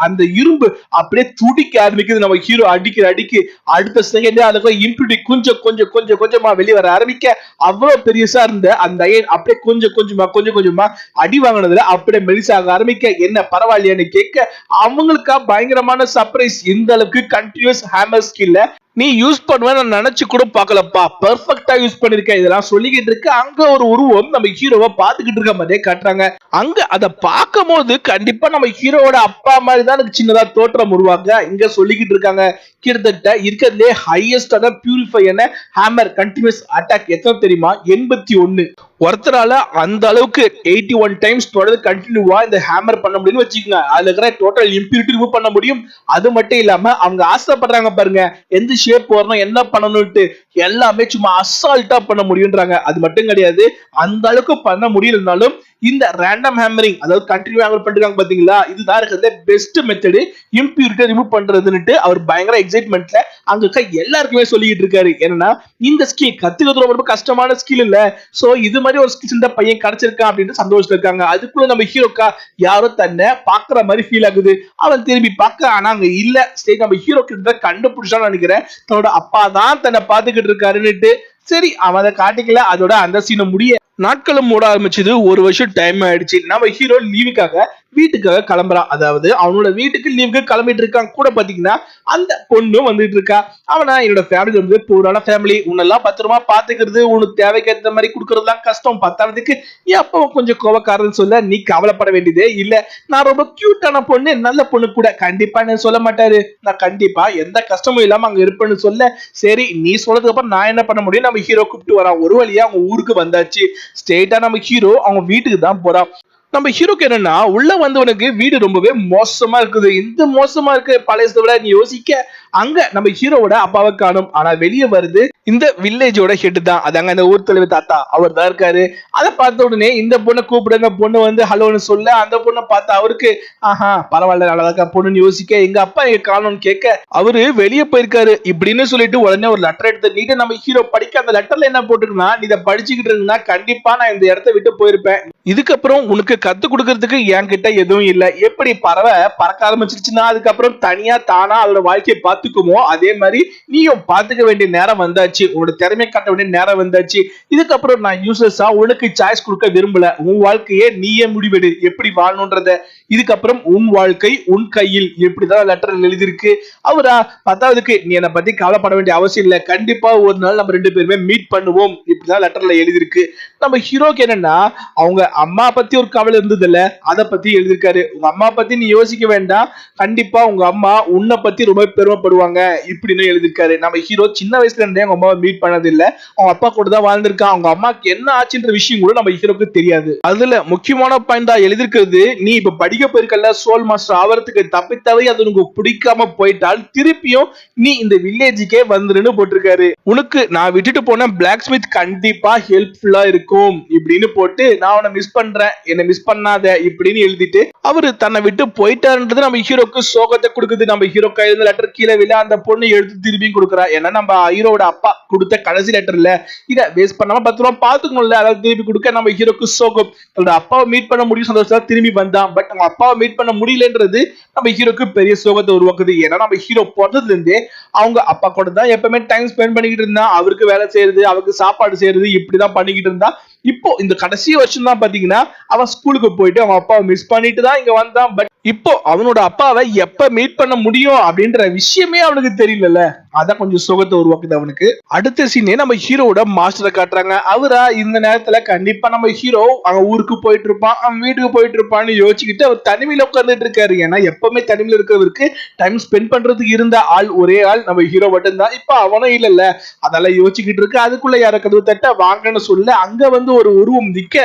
அந்த இரும்பு அப்படியே துடிக்க ஆரம்பிக்குது. நம்ம ஹீரோ அடிக்கு அடுத்த செகண்ட் அதுக்கு இம்பியூரிட்டி கொஞ்சம் கொஞ்சம் கொஞ்சம் கொஞ்சமா வெளியே வர ஆரம்பிக்க, அவ்வளவு பெரியசா இருந்த அந்த அயன் அப்படியே கொஞ்சம் கொஞ்சமா அடி வாங்கினதுல அப்படியே மெலிசாக ஆரம்பிக்க. என்ன பரவாயில்லையான்னு கேட்க அவங்களுக்கா பயங்கரமான சர்ப்ரைஸ். இந்த அளவுக்கு கண்டினியூஸ் ஹேமர் ஸ்கில்ல நீ யூஸ் பண்ணுவேன்னு நான் நினைச்சு கூட பாக்கலப்பா, பெர்ஃபெக்ட்டா யூஸ் பண்ணிருக்க இதெல்லாம் சொல்லிக்கிட்டு இருக்கு. அங்க ஒரு உருவம் நம்ம ஹீரோவை பாத்துக்கிட்டு இருக்க மாதிரியே காட்டுறாங்க. அங்க அதை பார்க்கும் போது கண்டிப்பா நம்ம ஹீரோவோட அப்பா மாதிரி தான் எனக்கு சின்னதா தோற்றம் உருவாங்க. இங்க சொல்லிக்கிட்டு இருக்காங்க கிட்டத்தட்ட இருக்கிறதுலே ஹையஸ்டான பியூரிஃபையான ஹேமர் கண்டினியூஸ் அட்டாக் எத்தனை தெரியுமா, 81. ஒருத்தரால அந்த அளவுக்கு 81 டைம்ஸ் தொடர்ந்து கண்டினியூவா இந்த ஹேமர் பண்ண முடியும்னு வச்சுக்கோங்க. அதுல இருக்கிற டோட்டல் இம்பியூரிட்டி ரிமூவ் பண்ண முடியும். அது மட்டும் இல்லாம அவங்க ஆசைப்படுறாங்க பாருங்க எந்த ஷேப் வரணும் என்ன பண்ணணும்ட்டு, எல்லாமே சும்மா அசால்ட்டா பண்ண முடியும்ன்றாங்க. அது மட்டும் கிடையாது, அந்த அளவுக்கு பண்ண முடியலனாலும் இந்த ரேண்டம் ஹேமரிங் அதாவது கண்டினியூ ஹேமர் பண்றாங்க பாத்தீங்களா, இதுதான் இருக்கிறதுல பெஸ்ட் மெத்தட் இம்பியூரிட்டி ரிமூவ் பண்றதுன்னுட்டு அவர் பயங்கர எக்ஸைட்மெண்ட்ல அங்க எல்லாருக்குமே சொல்லிட்டு இருக்காரு. என்னன்னா இந்த ஸ்கில் கத்துக்கிறது ரொம்ப கஷ்டமான ஸ்கில் இல்ல, சோ இது மாதிரி ஒரு ஸ்கில் இந்த பையன் கிடைச்சிருக்கான் அப்படின்னு சந்தோஷத்துல இருக்காங்க. அதுக்குள்ள நம்ம ஹீரோக்கா யாரோ தன்னை பாக்குற மாதிரி ஃபீல் ஆகுது. அவன் திரும்பி பார்க்க ஆனா அங்க இல்ல. சரி நம்ம ஹீரோ கிட்ட கண்டுபிடிச்சான்னு நினைக்கிறேன், தன்னோட அப்பா தான் தன்னை பாத்துக்கிட்டு இருக்காருன்னுட்டு. சரி அவன் அதை காட்டிக்கல. அதோட அந்த சீனை முடிய நாட்களும் மூட ஆரம்பிச்சது. ஒரு வருஷம் டைம் ஆயிடுச்சு. நம்ம ஹீரோ லீவுக்காக வீட்டுக்காக கிளம்புறான். அதாவது அவனோட வீட்டுக்கு லீவுக்கு கிளம்பிட்டு இருக்கான். கூட பாத்தீங்கன்னா அந்த பொண்ணு வந்துட்டு இருக்கா. அவனா என்னோட ஃபேமிலி வந்து பூரான ஃபேமிலி, உன்னெல்லாம் பத்திரமா பாத்துக்கிறது, உனக்கு தேவைக்கு ஏற்ற மாதிரி கொடுக்கறதுலாம் கஷ்டம், பத்தானதுக்கு அப்போ கொஞ்சம் கோவக்காரன்னு சொல்ல நீ கவலைப்பட வேண்டியதே இல்ல, நான் ரொம்ப கியூட்டான பொண்ணு, நல்ல பொண்ணு கூட, கண்டிப்பா என்ன சொல்ல மாட்டாரு, நான் கண்டிப்பா எந்த கஷ்டமும் இல்லாம அங்க இருப்பேன்னு சொல்ல சரி நீ சொல்றதுக்கு அப்புறம் நான் என்ன பண்ண முடியும். நம்ம ஹீரோ கூப்பிட்டு வரான். ஒரு வழியா அவங்க ஊருக்கு வந்தாச்சு. ஸ்ட்ரெயிட்டா நம்ம ஹீரோ அவங்க வீட்டுக்கு தான் போறான். நம்ம ஹீரோக்கு என்னன்னா உள்ள வந்தவனுக்கு வீடு ரொம்பவே மோசமா இருக்குது. இந்த மோசமா இருக்க பழையதை விட நீ யோசிக்க அங்க நம்ம ஹீரோவோட அப்பாவை காணும். ஆனா வெளியே வருது இந்த வில்லேஜோட ஹெட் தான், அதாங்க இந்த ஊர் தலைவர் தாத்தா, அவர் தான் இருக்காரு. அதை பார்த்த உடனே இந்த பொண்ணை கூப்பிடுங்க, பொண்ணு வந்து ஹலோன்னு சொல்ல அந்த பொண்ணை பார்த்தா அவருக்கு ஆஹா பரவாயில்ல நல்லதா பொண்ணுன்னு யோசிக்க எங்க அப்பா எங்க காணும்னு கேட்க அவரு வெளியே போயிருக்காரு இப்படின்னு சொல்லிட்டு உடனே ஒரு லெட்டர் எடுத்து நீட்டு நம்ம ஹீரோ படிக்க. அந்த லெட்டர்ல என்ன போட்டுருக்குன்னா, நீ இதை படிச்சுக்கிட்டு இருந்தா கண்டிப்பா நான் இந்த இடத்த விட்டு போயிருப்பேன், இதுக்கப்புறம் உனக்கு கத்து கொடுக்கறதுக்கு என்கிட்ட எதுவும் இல்ல, எப்படி பறவை பறக்க ஆரம்பிச்சிருச்சுன்னா அதுக்கப்புறம் தனியா தானா அதோட வாழ்க்கையை பார்த்து பாத்துக்குமோ அதே மாதிரி நீயும் பாத்துக்க வேண்டிய நேரம் வந்தாச்சு, உன்னோட திறமையை காட்ட வேண்டிய நேரம் வந்தாச்சு. இதுக்கப்புறம் நான் யூசஸா உனக்கு சாய்ஸ் கொடுக்க விரும்பல, உன் வாழ்க்கையே நீயே முடிவெடு எப்படி வாழணும்ன்றத. இதுக்கப்புறம் உன் வாழ்க்கை உன் கையில், எப்படிதான் லெட்டர் எழுதிருக்கு. அவரா 10வதுக்கு நீ என்னை பத்தி கவலைப்பட வேண்டிய அவசியம் இல்ல, கண்டிப்பா ஒரு நாள் நம்ம 2 பேருமே மீட் பண்ணுவோம், இப்படிதான் லெட்டர்ல எழுதிருக்கு. நம்ம ஹீரோக்கு என்னன்னா அவங்க அம்மா பத்தி ஒரு கவலை இருந்தது இல்ல, அதை பத்தி எழுதியிருக்காரு. உங்க அம்மா பத்தி நீ யோசிக்க வேண்டாம், கண்டிப்பா உங்க அம்மா உன்னை பத்தி ரொம்ப பெருமைப்படுவாங்க இப்படின்னு எழுதியிருக்காரு. நம்ம ஹீரோ சின்ன வயசுல இருந்தே அவங்க அம்மாவை மீட் பண்ணது இல்ல, அவங்க அப்பா கூட தான் வாழ்ந்திருக்கான். அவங்க அம்மாக்கு என்ன ஆச்சுன்ற விஷயம் கூட நம்ம ஹீரோக்கு தெரியாது. அதுல முக்கியமான பாயிண்டா எழுதிருக்கிறது, நீ இப்ப படிக்க போயிருக்கல சோல் மாஸ்டர் ஆவறதுக்கு, தப்பித்தவை அது உனக்கு பிடிக்காம போயிட்டால் திருப்பியும் நீ இந்த வில்லேஜுக்கே வந்துருன்னு போட்டிருக்காரு. உனக்கு நான் விட்டுட்டு போன பிளாக் ஸ்மித் கண்டிப்பா ஹெல்ப்ஃபுல்லா இருக்கும் இப்படின்னு போட்டு, நான் உன்னை மிஸ் பண்றேன் என்ன மிஸ் பண்ணாத இப்படின்னு எழுதிட்டு அவரு தன்னை விட்டு போயிட்டாருன்றது நம்ம ஹீரோக்கு சோகத்தை கொடுக்குது. நம்ம ஹீரோ கையில லெட்டர் கீழே விழ அந்த பொண்ணு எடுத்து திரும்பி கொடுக்குறா. ஏன்னா நம்ம ஹீரோட அப்பா கொடுத்த கடைசி லெட்டர்ல இதை வேஸ்ட் பண்ணாம 10 ரூபா பாத்துக்கணும்ல, அதாவது திருப்பி கொடுக்க நம்ம ஹீரோக்கு சோகம். தன்னோட அப்பாவை மீட் பண்ண முடியும் சந்தோஷம் திரும்பி வந்தான், பட் நம்ம அப்பாவை மீட் பண்ண முடியலன்றது நம்ம ஹீரோக்கு பெரிய சோகத்தை உருவாக்குது. ஏன்னா நம்ம ஹீரோ பிறந்ததுல இருந்தே அவங்க அப்பா கூட தான் எப்பவுமே டைம் ஸ்பெண்ட் பண்ணிக்கிட்டு இருந்தா, அவருக்கு வேலை செய்யறது அவருக்கு சாப்பாடு செய்யறது இப்படிதான் பண்ணிக்கிட்டு இருந்தா. இப்போ இந்த கடைசி வருஷம் தான் பாத்தீங்கன்னா அவன் ஸ்கூலுக்கு போயிட்டு அவன் அப்பாவை மிஸ் பண்ணிட்டு தான் இங்க வந்தான். பட் இப்போ அவனோட அப்பாவை எப்ப மீட் பண்ண முடியும் அப்படின்ற விஷயமே அவனுக்கு தெரியல. அதான் கொஞ்சம் சுகத்தை உருவாக்குது அவனுக்கு. அடுத்த சீனே நம்ம ஹீரோட மாஸ்டரை காட்டுறாங்க. அவரா இந்த நேரத்துல கண்டிப்பா நம்ம ஹீரோ அவன் ஊருக்கு போயிட்டு இருப்பான், அவன் வீட்டுக்கு போயிட்டு இருப்பான்னு யோசிச்சுக்கிட்டு அவர் தனிமையில உட்கார்ந்துட்டு இருக்காரு. ஏன்னா எப்பவுமே தனிமையில இருக்கிறவருக்கு டைம் ஸ்பெண்ட் பண்றதுக்கு இருந்த ஆள் ஒரே ஆள் நம்ம ஹீரோ மட்டும் தான். இப்ப அவனும் இல்ல, அதெல்லாம் யோசிச்சுக்கிட்டு இருக்கு. அதுக்குள்ள யார கதவு தட்ட வாங்கன்னு சொல்ல அங்க வந்து ஒரு உருவம் நிக்க,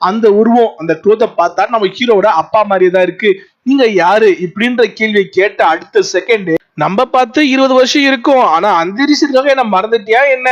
அந்த உருவம் அந்த க்ளோத்தை பார்த்தா நம்ம ஹீரோட அப்பா மாதிரியே தான் இருக்கு. நீங்க யாரு இப்படின்ற கேள்வியை கேட்ட அடுத்த செகண்ட் நம்ம பார்த்து 20 வருஷம் இருக்கும், ஆனா அந்த ரீசனுக்காக என்ன மறந்துட்டியா என்ன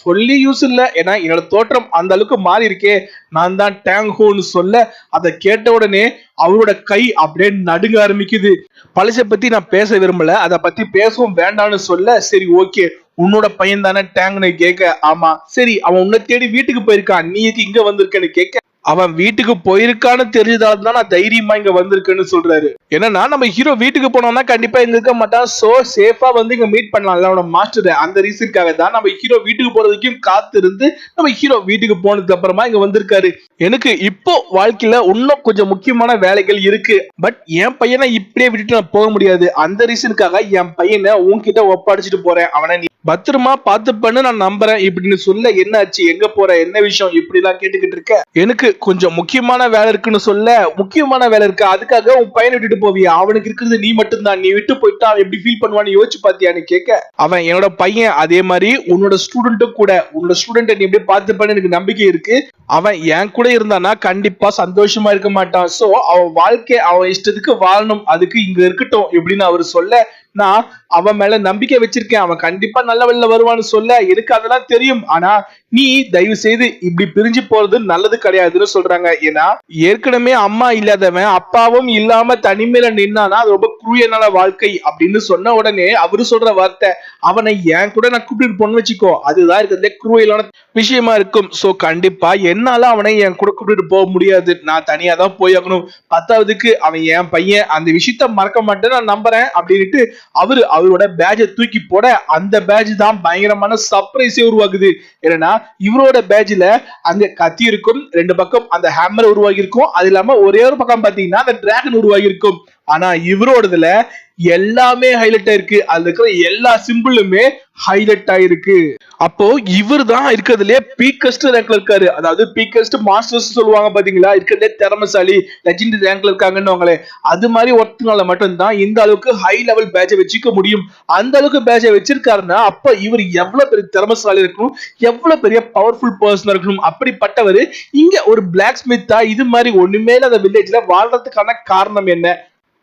சொல்லி யூஸ் இல்ல, ஏன்னா என்னோட தோற்றம் அந்த அளவுக்கு மாறி இருக்கே, நான் தான் டேங் ஹோன்னு சொல்ல அதை கேட்ட உடனே அவரோட கை அப்படியே நடுங்க ஆரம்பிக்குது. பழசை பத்தி நான் பேச விரும்பல, அதை பத்தி பேசவும் வேண்டாம்னு சொல்ல, சரி ஓகே உன்னோட பையன் தானே டேங்க்னு கேட்க, ஆமா சரி அவன் உன்னை தேடி வீட்டுக்கு போயிருக்கான், நீ இங்க வந்திருக்கேன்னு கேட்க, அவன் வீட்டுக்கு போயிருக்கான்னு தெரிஞ்சதால தான் நான் தைரியமா இங்க வந்திருக்கேன்னு சொல்றாரு. என்னன்னா நம்ம ஹீரோ வீட்டுக்கு போனோம்னா கண்டிப்பா இங்க இருக்க மாட்டான், சோ சேஃபா வந்து இங்க மீட் பண்ணலாம் அவனோட மாஸ்டர். அந்த ரீசனுக்காக தான் நம்ம ஹீரோ வீட்டுக்கு போறதுக்கும் காத்து இருந்து நம்ம ஹீரோ வீட்டுக்கு போனதுக்கு அப்புறமா இங்க வந்திருக்காரு. எனக்கு இப்போ வாழ்க்கையில இன்னும் கொஞ்சம் முக்கியமான வேலைகள் இருக்கு, பட் என் பையனை இப்படியே விட்டுட்டு நான் போக முடியாது. அந்த ரீசனுக்காக என் பையனை உன்கிட்ட ஒப்படைச்சிட்டு போறேன், அவனை நீ பத்திரமா பாத்துப்பன்னு நான் நம்புறேன் இப்படின்னு சொல்ல, என்ன ஆச்சு எங்க போற என்ன விஷயம் இப்படி எல்லாம் கேட்டுக்கிட்டு இருக்க, எனக்கு கொஞ்சம் முக்கியமான வேலை இருக்குன்னு சொல்ல, முக்கியமான வேலை இருக்கு அதுக்காக உன் பையனை விட்டுட்டு போவியா, அவனுக்கு இருக்கிறது நீ மட்டும்தான், நீ விட்டு போயிட்டா அவன் எப்படி ஃபீல் பண்ணுவான்னு யோசிச்சு பாத்தியான்னு கேட்க, அவன் என்னோட பையன், அதே மாதிரி உன்னோட ஸ்டூடெண்ட்டும் கூட, உன்னோட ஸ்டூடெண்ட் நீ எப்படி பாத்துப்பன்னு எனக்கு நம்பிக்கை இருக்கு, அவன் என் கூட இருந்தானா கண்டிப்பா சந்தோஷமா இருக்க மாட்டான், சோ அவன் வாழ்க்கை அவன் இஷ்டத்துக்கு வாழணும், அதுக்கு இங்க இருக்கட்டும் இப்படின்னு அவரு சொல்ல, நான் அவன் மேல நம்பிக்கை வச்சிருக்கேன், அவன் கண்டிப்பா நல்ல வழியில வருவான்னு சொல்ல, எனக்கு அதெல்லாம் தெரியும், ஆனா நீ தயவு செய்து இப்படி பிரிஞ்சு போறது நல்லது கிடையாதுன்னு சொல்றாங்க. ஏன்னா ஏற்கனவே அம்மா இல்லாதவன் அப்பாவும் இல்லாம தனிமையில நின்னானா அது ரொம்ப குரூயனான வாழ்க்கை அப்படின்னு சொன்ன உடனே அவரு சொல்ற வார்த்தை, அவனை என் கூட நான் கூப்பிட்டு போன்னு வச்சுக்கோ, அதுதான் இருக்கிறதுல குரூயலான விஷயமா இருக்கும், சோ கண்டிப்பா என்னால அவனை என் கூட கூப்பிட்டு போக முடியாது, நான் தனியா தான் போயாகணும், 10வதுக்கு அவன் என் பையன், அந்த விஷயத்த மறக்க மாட்டேன்னு நான் நம்புறேன் அப்படின்ட்டு அவரோட பேட்சை தூக்கி போட, அந்த பேட்ச் தான் பயங்கரமான சர்ப்ரைஸே உருவாக்குது. ஏன்னா இவரோட பேட்ச்ல அங்க கத்தி இருக்கும், 2 பக்கம் அந்த ஹேமர் உருவாகி இருக்கும், அது இல்லாம ஒரே ஒரு பக்கம் பாத்தீங்கன்னா அந்த டிராகன் உருவாகி இருக்கும். ஆனா இவரோடதுல எல்லாமே ஹைலைட் ஆயிருக்கு, அதுல இருக்கிற எல்லா சிம்பிளுமே ஹைலைட் ஆயிருக்கு. அப்போ இவர் தான் இருக்கிறதுலே பீக்கஸ்ட் ரேங்க்ல இருக்காரு, அதாவது பீக்கஸ்ட் மாஸ்டர்ஸ் சொல்லுவாங்க பாத்தீங்களா, இருக்கிறதே திறமைசாலி லெஜெண்டரி ரேங்க்ல இருக்காங்கன்னு, அது மாதிரி ஒருத்தனால மட்டும்தான் இந்த அளவுக்கு ஹை லெவல் பேட்சை வச்சுக்க முடியும். அந்த அளவுக்கு பேட்சை வச்சிருக்காருன்னா அப்ப இவர் எவ்வளவு பெரிய திறமைசாலி இருக்கணும், எவ்வளவு பெரிய பவர்ஃபுல் பர்சனா இருக்கணும். அப்படிப்பட்டவர் இங்க ஒரு பிளாக் ஸ்மித்தா இது மாதிரி ஒண்ணுமே அந்த வில்லேஜ்ல வாழ்றதுக்கான காரணம் என்ன,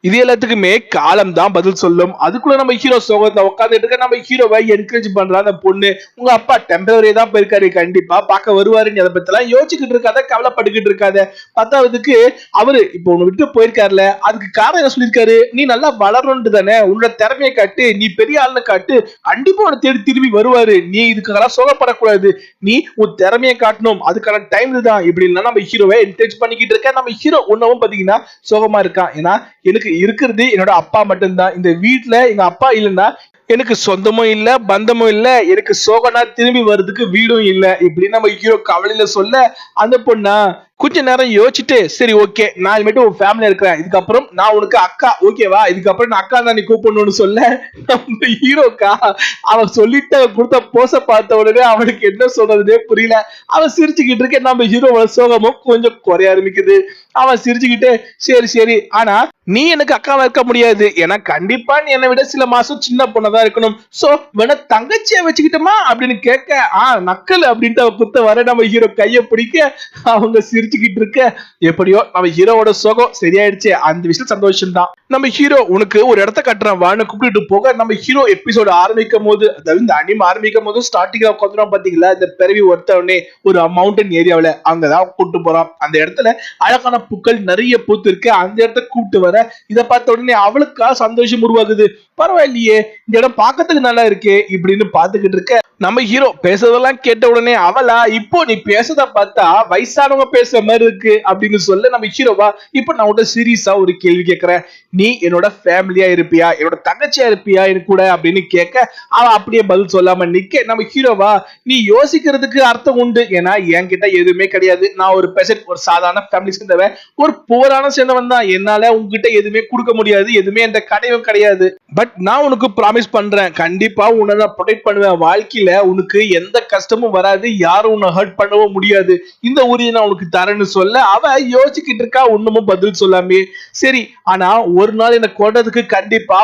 இது எல்லாத்துக்குமே காலம் தான் பதில் சொல்லும். அதுக்குள்ள நம்ம ஹீரோ சோகத்தை உட்காந்துட்டு இருக்க, நம்ம ஹீரோவை என்கரேஜ் பண்றா அந்த பொண்ணு, உங்க அப்பா டெம்பரரி தான் போயிருக்காரு, கண்டிப்பா பார்க்க வருவாரு, அதை பத்தி எல்லாம் யோசிச்சுக்கிட்டு இருக்காத, கவலைப்பட்டுக்கிட்டு இருக்காத. 10வதுக்கு அவரு இப்போ உன்னை விட்டு போயிருக்காருல, அதுக்கு காரணம் என்ன சொல்லியிருக்காரு, நீ நல்லா வளரணும்னு தானே, உன்னோட திறமையை காட்டு, நீ பெரிய ஆளுன்னு காட்டு, கண்டிப்பா உன்னை தேடி திரும்பி வருவாரு, நீ இதுக்கெல்லாம் சோகப்படக்கூடாது, நீ உன் திறமையை காட்டணும், அதுக்கான டைம் தான் இப்படின்னா நம்ம ஹீரோவை என்கரேஜ் பண்ணிக்கிட்டு இருக்க. நம்ம ஹீரோ உன்னவும் பாத்தீங்கன்னா சோகமா இருக்கான், ஏன்னா எனக்கு இருக்கிறது என்னோட அப்பா மட்டும்தான், இந்த வீட்டுல எங்க அப்பா இல்லைன்னா எனக்கு சொந்தமும் இல்ல பந்தமும் இல்ல, எனக்கு சோகனா திரும்பி வர்றதுக்கு வீடும் இல்ல இப்படி நம்ம ஹீரோ கவலையில சொல்ல அந்த பொண்ணா கொஞ்ச நேரம் யோசிச்சுட்டு சரி ஓகே நான் இனிமேட்டு உன் ஃபேமிலி இருக்கிறேன், இதுக்கப்புறம் நான் உனக்கு அக்கா ஓகேவா, இதுக்கப்புறம் நான் அக்கா தான் நீ கூப்பிடணும்னு சொல்ல நம்ம ஹீரோக்கா அவன் சொல்லிட்டு கொடுத்த போச பார்த்த உடனே அவனுக்கு என்ன சொல்றதுனே புரியல. அவன் சிரிச்சுக்கிட்டு இருக்க நம்ம ஹீரோவோட சோகமும் கொஞ்சம் குறைய ஆரம்பிக்குது. அவன் சிரிச்சுக்கிட்டு சரி சரி ஆனா நீ எனக்கு அக்காவா இருக்க முடியாது, ஏன்னா கண்டிப்பா நீ என்னை விட சில மாசம் சின்ன பொண்ணதான் இருக்கணும், சோ வேணா தங்கச்சியா வச்சுக்கிட்டோமா அப்படின்னு கேட்க நக்கல் அப்படின்ட்டு அவ குத்த வர நம்ம ஹீரோ கைய பிடிக்க அவங்க சிரிச்சுக்கிட்டு இருக்க. எப்படியோ நம்ம ஹீரோவோட சோகம் சரியாயிடுச்சு, அந்த விஷயம் சந்தோஷம் தான். நம்ம ஹீரோ உனக்கு ஒரு இடத்த கட்டுறான் வான்னு கூப்பிட்டு போக நம்ம ஹீரோ எபிசோடு ஆரம்பிக்கும் போது அதாவது இந்த அனிமே ஆரம்பிக்கும் போது ஸ்டார்டிங்ல உட்காந்துரும் பாத்தீங்களா, இந்த பிறவி ஒருத்தவனே ஒரு மவுண்டன் ஏரியாவில அங்கதான் கூப்பிட்டு போறான். அந்த இடத்துல அழகான பூக்கள் நிறைய பூத்து இருக்கு, அந்த இடத்த கூப்பிட்டு வர இதை பார்த்த உடனே அவளுக்கா சந்தோஷம் உருவாகுது. பரவாயில்லையே இந்த இடம் பார்க்கறதுக்கு நல்லா இருக்கே இப்படின்னு பாத்துக்கிட்டு இருக்க நம்ம ஹீரோ பேசுறதெல்லாம் கேட்ட உடனே அவளா இப்போ நீ பேசுறத பார்த்தா வயசானவங்க பேசுற மாதிரி இருக்கு அப்படின்னு சொல்ல நம்ம ஹீரோவா இப்போ நான் உட சீரியஸா ஒரு கேள்வி கேட்கிறேன், நீ என்னோட ஃபேமிலியா இருப்பியா என்னோட தங்கச்சியா இருப்பியா எனக்கு கூட அப்படின்னு கேட்க அவ அப்படியே பதில் சொல்லாம நிக்க நம்ம ஹீரோவா நீ யோசிக்கிறதுக்கு அர்த்தம் உண்டு, ஏன்னா என்கிட்ட எதுவுமே கிடையாது, நான் ஒரு பெசன்ட் ஒரு சாதாரண ஃபேமிலி சேர்ந்தவன் ஒரு போரான சேர்ந்தவன் தான், என்னால உங்ககிட்ட எதுவுமே கொடுக்க முடியாது, எதுவுமே எந்த கடையும் கிடையாது, பட் நான் உனக்கு ப்ராமிஸ் பண்றேன் கண்டிப்பா உன்னை நான் ப்ரொடெக்ட் பண்ணுவேன், வாழ்க்கையில உனக்கு எந்த கஷ்டமும் வராது, யாரும் உன்னை ஹர்ட் பண்ணவும் முடியாது, இந்த உரியை நான் உனக்கு தரேன்னு சொல்ல அவ யோசிச்சுக்கிட்டு இருக்கா ஒண்ணுமும் பதில் சொல்லாமே. சரி ஆனா ஒரு நாள் என்ன கொண்டதுக்கு கண்டிப்பா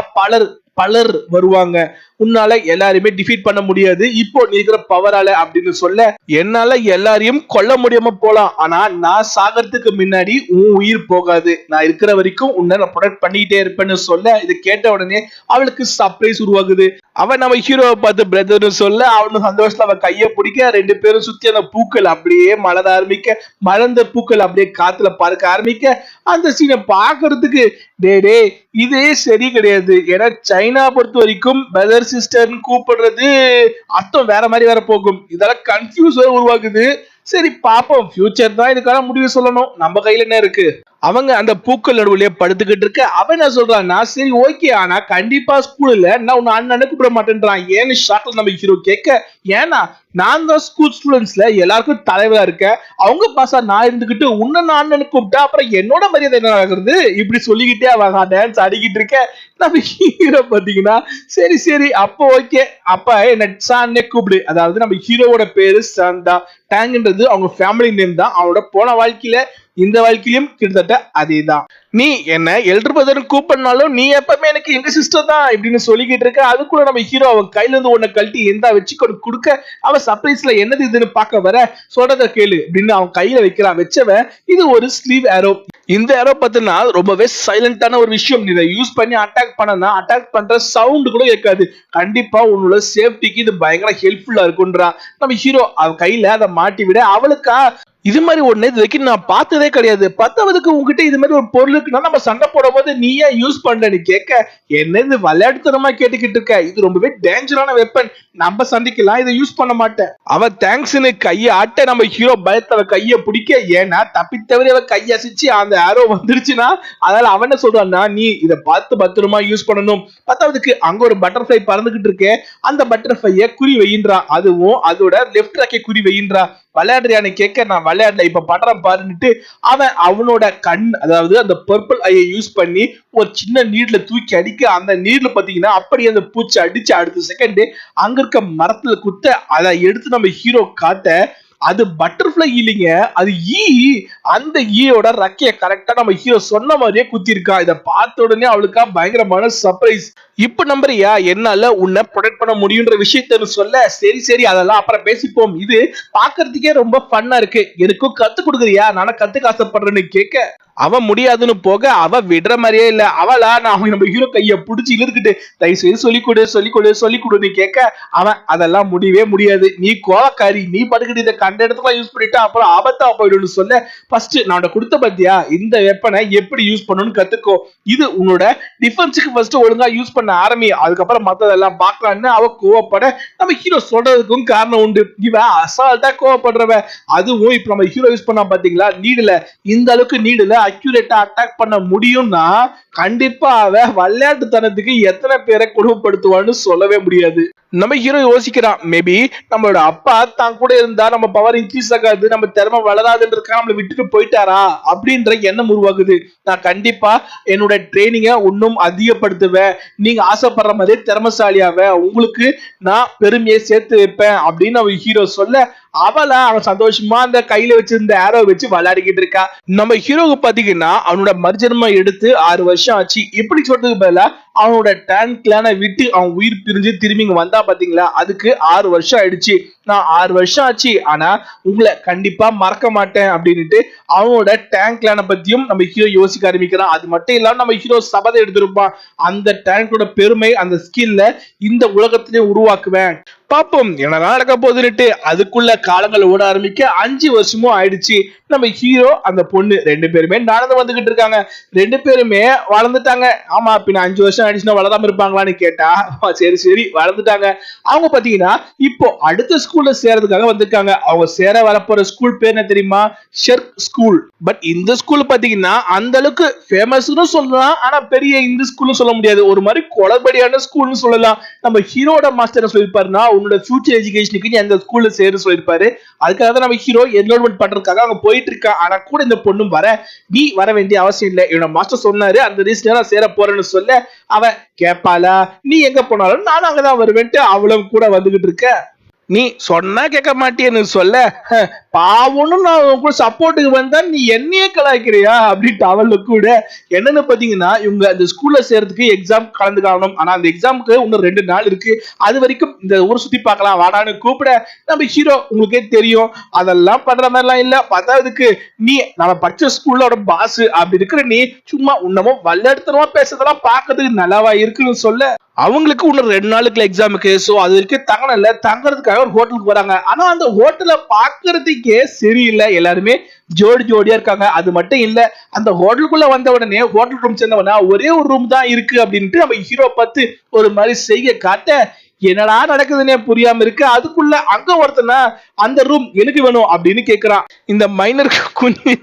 பலர் வருவாங்க, உன்னால எல்லாரையுமே டிஃபீட் பண்ண முடியாது இப்போ நீ இருக்கிற பவரால அப்படின்னு சொல்ல என்னால எல்லாரையும் கொல்ல முடியாம போலாம், ஆனா நான் சாகிறதுக்கு முன்னாடி உன் உயிர் போகாது, நான் இருக்கிற வரைக்கும் உன்னை நான் ப்ரொடெக்ட் பண்ணிட்டே இருப்பேன்னு சொல்ல இதை கேட்ட உடனே அவளுக்கு சர்ப்ரைஸ் உருவாகுது. அவன் நம்ம ஹீரோவை பார்த்து பிரதர்னு சொல்ல அவனு சந்தோஷத்துல அவன் கைய பிடிக்க ரெண்டு பேரும் சுத்தி அந்த பூக்கள் அப்படியே மலர ஆரம்பிக்க மலர்ந்த பூக்கள் அப்படியே காத்துல பறக்க ஆரம்பிக்க அந்த சீனை பாக்குறதுக்கு டே இதே சரி கிடையாது, ஏன்னா சைனா பொறுத்த வரைக்கும் பிரதர் சிஸ்டர்னு கூப்பிடுறது அர்த்தம் வேற மாதிரி வேற போகும், இதெல்லாம் கன்ஃபியூஸ் உருவாக்குது. சரி பாப்போம் ஃபியூச்சர் தான் இதுக்கான முடிவு சொல்லணும், நம்ம கையில என்ன இருக்கு. அவங்க அந்த பூக்கள் நடுவுலயே படுத்துக்கிட்டு இருக்க அவன் என்ன சொல்றான்னா சரி ஓகே ஆனா கண்டிப்பா ஸ்கூல்ல நான் உன்னை அண்ணனு கூப்பிட மாட்டேன்றான், ஏன்னு ஷாக்ல நம்ம ஹீரோ கேட்க ஏன்னா நான் தான் ஸ்கூல் ஸ்டூடெண்ட்ஸ்ல எல்லாருக்கும் தலைவரா இருக்கேன், அவங்க பாசா நான் இருந்துகிட்டு உன்ன நான் அண்ணனு கூப்பிட்டா அப்புறம் என்னோட மரியாதை என்ன ஆகுறது இப்படி சொல்லிக்கிட்டே அவங்க டான்ஸ் ஆடிக்கிட்டு இருக்க. நம்ம ஹீரோ பாத்தீங்கன்னா சரி சரி அப்போ ஓகே அப்ப என்ன சான்னே கூப்பிடு, அதாவது நம்ம ஹீரோவோட பேரு சாந்தா, டேங்க்ன்றது அவங்க ஃபேமிலி நேம் தான், அவனோட போன வாழ்க்கையில இந்த வாழ்க்கையிலும் கிட்டத்தட்ட அதேதான், நீ என்ன எல்டர் பிரதர் கூப்பிடனாலும் நீ எப்பவுமே எனக்கு எங்க சிஸ்டர் தான் இப்படின்னு சொல்லிக்கிட்டு இருக்க. அதுக்குள்ள நம்ம ஹீரோ அவன் கையில இருந்து ஒன்ன கழட்டி எந்த வச்சு கொடுக்க அவன் சர்ப்ரைஸ்ல என்னது இதுன்னு பார்க்க வர சொல்றத கேளு அப்படின்னு அவன் கையில வைக்கிறான். வச்சவன் இது ஒரு ஸ்லீவ் ஏரோ, இந்த ஏரோ பார்த்தீங்கன்னா ரொம்பவே சைலண்டான ஒரு விஷயம், நீ இதை யூஸ் பண்ணி அட்டாக் பண்ணனா அட்டாக் பண்ற சவுண்ட் கூட கேட்காது, கண்டிப்பா உன்னோட சேஃப்டிக்கு இது பயங்கர ஹெல்ப்ஃபுல்லா இருக்குன்றான். நம்ம ஹீரோ அவன் கையில அதை மாட்டி விட அவளுக்கா இது மாதிரி ஒண்ணு இது வரைக்கும் நான் பார்த்ததே கிடையாது, பத்தாவதுக்கு உங்ககிட்ட இது மாதிரி ஒரு பொருள் இருக்குன்னா நம்ம சண்டை போடும் போது நீ ஏன் யூஸ் பண்றன்னு கேட்க என்ன இது விளையாட்டுத்தனமா கேட்டுக்கிட்டு இருக்க, இது ரொம்பவே டேஞ்சரான வெப்பன், நம்ம சண்டைக்கெல்லாம் இதை யூஸ் பண்ண மாட்டேன். அவ தேங்க்ஸ்னு கையை ஆட்ட நம்ம ஹீரோ பயத்தவ கையை பிடிக்க, ஏன்னா தப்பித்தவரை அவ கையை அசிச்சு அந்த ஆரோ வந்துருச்சுன்னா அதனால அவன் என்ன சொல்றான்னா நீ இதை பார்த்து பத்திரமா யூஸ் பண்ணணும். பத்தாவதுக்கு அங்க ஒரு பட்டர்ஃபிளை பறந்துகிட்டு இருக்கு, அந்த பட்டர்ஃபிளைய குறி வையின்றா, அதுவும் அதோட லெஃப்ட் ராக்கை குறி வையின்றா, விளையாடுறியான்னு கேட்க நான் விளையாடல இப்ப படுறான் பாருன்னுட்டு அவன் அவனோட கண் அதாவது அந்த பர்பிள் ஐயை யூஸ் பண்ணி ஒரு சின்ன நீர்ல தூக்கி அடிக்க அந்த நீர்ல பாத்தீங்கன்னா அப்படியே அந்த பூச்சி அடிச்சு அடுத்த செகண்ட் அங்க இருக்க மரத்துல குத்த அதை எடுத்து நம்ம ஹீரோ காட்ட அது பட்டர்ஃபிளை இல்லைங்க, அது ஈ, அந்த ஈயோட ரக்கைய கரெக்டா நம்ம ஹீரோ சொன்ன மாதிரியே குத்தி இருக்கா. இதை பார்த்த உடனே அவளுக்கா பயங்கரமான சர்ப்ரைஸ். இப்ப நம்புறியா என்னால உன்னை ப்ரொடெக்ட் பண்ண முடியுன்ற விஷயத்த சொல்ல சரி சரி அதெல்லாம் அப்புறம் பேசிப்போம், இது பாக்குறதுக்கே ரொம்ப ஃபன்னா இருக்கு, எனக்கும் கத்து கொடுக்குறியா நானும் கத்துக்க ஆசைப்படுறேன்னு கேட்க அவன் முடியாதுன்னு போக அவ விடுற மாதிரியே இல்ல, அவளா நான் நம்ம ஹீரோ கைய புடிச்சு இழுத்துக்கிட்டு தயவு செய்து சொல்லி கொடுன்னு கேட்க அவன் அதெல்லாம் முடியவே முடியாது, நீ கோவக்காரி, நீ படுக்கிட்டு இதை கண்ட இடத்துல யூஸ் பண்ணிட்டா அப்புறம் ஆபத்தா போயிடும்னு சொல்ல ஃபர்ஸ்ட் நான் கொடுத்த பத்தியா இந்த வெப்பனை எப்படி யூஸ் பண்ணணும்னு கத்துக்கோ, இது உன்னோட டிஃபென்ஸுக்கு ஃபர்ஸ்ட் ஒழுங்கா யூஸ் பண்ண ஆரம்பி, அதுக்கப்புறம் மத்ததெல்லாம் பார்க்கலான்னு அவ கோவப்பட நம்ம ஹீரோ சொல்றதுக்கும் காரணம் உண்டு, இவன் அசால்ட்டா கோவப்படுறவ, அதுவும் இப்ப நம்ம ஹீரோ யூஸ் பண்ணா பாத்தீங்களா நீடுல, இந்த அளவுக்கு நீடுல அக்யூரேட்டா அட்டாக் பண்ண முடியும்னா கண்டிப்பா அவ விளையாட்டுத்தனத்துக்கு எத்தனை பேரை கொடுமைப்படுத்துவான்னு சொல்லவே முடியாது. நம்ம ஹீரோ யோசிக்கிறான், மேபி நம்மளோட அப்பா தான் கூட இருந்தா நம்ம பவர் இன்க்ரீஸ் ஆகாது, நம்ம திறமை வளராதுன்றதுக்காக நம்மளை விட்டுட்டு போயிட்டாரா அப்படின்ற எண்ணம் உருவாகுது. நான் கண்டிப்பா என்னோட ட்ரைனிங்கை இன்னும் அதிகப்படுத்துவேன், நீங்க ஆசைப்படுற மாதிரி திறமைசாலியாவேன், உங்களுக்கு நான் பெருமையை சேர்த்து வைப்பேன் அப்படின்னு அவன் ஹீரோ சொல்ல அவன் சந்தோஷமா அந்த கையில வச்சிருந்த ஆரோ வச்சு விளையாடிக்கிட்டு இருக்கா. நம்ம ஹீரோக்கு பாத்தீங்கன்னா அவனோட மர்ஜன்மா எடுத்து 6 வருஷம் ஆச்சு. இப்படி சொல்றதுக்கு பதிலா அவனோட டான் கிளானை விட்டு அவன் உயிர் பிரிஞ்சு திரும்பி இங்க வந்தா பாத்தீங்களா, அதுக்கு 6 வருஷம் ஆயிடுச்சு. நான் 6 வருஷம் ஆச்சு ஆனா உங்களை கண்டிப்பா மறக்க மாட்டேன் அப்படின்ட்டு அவனோட டேங்க் கிளானை பத்தியும் நம்ம ஹீரோ யோசிக்க ஆரம்பிக்கிறான். அது மட்டும் இல்லாம நம்ம ஹீரோ சபதம் எடுத்திருப்பான், அந்த டேங்கோட பெருமை அந்த ஸ்கில்ல இந்த உலகத்திலே உருவாக்குவேன், பாப்போம் என்னதான் நடக்க போகுதுன்னுட்டு. அதுக்குள்ள காலங்கள் ஓட ஆரம்பிக்க 5 வருஷமும் ஆயிடுச்சு. நம்ம ஹீரோ அந்த பொண்ணு 2 பேருமே நடந்து வந்துகிட்டு இருக்காங்க. 2 பேருமே வளர்ந்துட்டாங்க. ஆமா, பின்ன 5 வருஷம் ஆயிடுச்சுன்னா வளராம இருப்பாங்களான்னு கேட்டா சரி சரி வளர்ந்துட்டாங்க. அவங்க பாத்தீங்கன்னா இப்போ அடுத்த ஸ்கூல்ல சேர்றதுக்காக வந்திருக்காங்க. அவங்க சேர வரப்போற ஸ்கூல் பேர் என்ன தெரியுமா? ஷெர்க் ஸ்கூல். பட் இந்த ஸ்கூல் பாத்தீங்கன்னா அந்த அளவுக்கு ஃபேமஸ்னு சொல்லலாம், ஆனா பெரிய இந்த ஸ்கூல்னு சொல்ல முடியாது, ஒரு மாதிரி கொலபடியான ஸ்கூல்னு சொல்லலாம். நம்ம ஹீரோட மாஸ்டர் சொல்லிருப்பாருன்னா உன்னோட ஃபியூச்சர் எஜுகேஷனுக்கு நீ அந்த ஸ்கூல்ல சேர சொல்லிருப்பாரு. அதுக்காக தான் நம்ம ஹீரோ என்ரோல்மெண்ட் பண்றதுக்காக அங்க போயிட்டு இருக்கா. ஆனா கூட இந்த பொண்ணும் நீ வர வேண்டிய அவசியம் இல்லை, என்னோட மாஸ்டர் சொன்னாரு அந்த ரீசன் நான் சேர போறேன்னு சொல்ல அவ கேப்பாளா, நீ எங்க போனாலும் நானும் அங்கதான் வருவேன்ட்டு அவளும் கூட வந்துகிட்டு இருக்க. நீ சொன்னா கேட்க மாட்டேன்னு சொல்ல பாவனும் நான் கூட சப்போர்ட்டுக்கு வந்தா நீ என்னையே கலாய்க்கிறியா அப்படின்ட்டு அவளுக்கு கூட. என்னன்னு பாத்தீங்கன்னா இவங்க இந்த ஸ்கூல்ல சேர்றதுக்கு எக்ஸாம் கலந்துக்கணும். ஆனா அந்த எக்ஸாமுக்கு இன்னும் 2 நாள் இருக்கு. அது வரைக்கும் இந்த ஊர் சுத்தி பார்க்கலாம் வாடான்னு கூப்பிட நம்ம ஹீரோ உங்களுக்கே தெரியும் அதெல்லாம் பண்ற மாதிரிலாம் இல்ல, பத்தாவதுக்கு நீ நம்ம படிச்ச ஸ்கூல்லோட பாஸ் அப்படி இருக்கிற நீ சும்மா உன்னமும் வல்லெடுத்தனமா பேசுறதெல்லாம் பாக்குறதுக்கு நல்லாவா இருக்குன்னு சொல்ல அவங்களுக்கு இன்னும் 2 நாளுக்கு எக்ஸாமுக்கு. சோ அது வரைக்கும் தங்கல தங்கறதுக்காக ஒரு ஹோட்டலுக்கு வராங்க. ஆனா அந்த ஹோட்டலை பாக்குறதுக்கே சரியில்லை, எல்லாருமே ஜோடி ஜோடியா இருக்காங்க. அது மட்டும் இல்ல, அந்த ஹோட்டலுக்குள்ள வந்த உடனே ஹோட்டல் ரூம் சேர்ந்தவனா ஒரே ஒரு ரூம் தான் இருக்கு அப்படின்ட்டு நம்ம ஹீரோ பார்த்து ஒரு மாதிரி செய்ய காட்ட என்னடா நடக்குதுன்னே புரியாம இருக்கு. அதுக்குள்ள அங்க ஒருத்தனா அந்த ரூம் எனக்கு வேணும் அப்படின்னு கேக்குறான். இந்த மைனர் குஞ்சு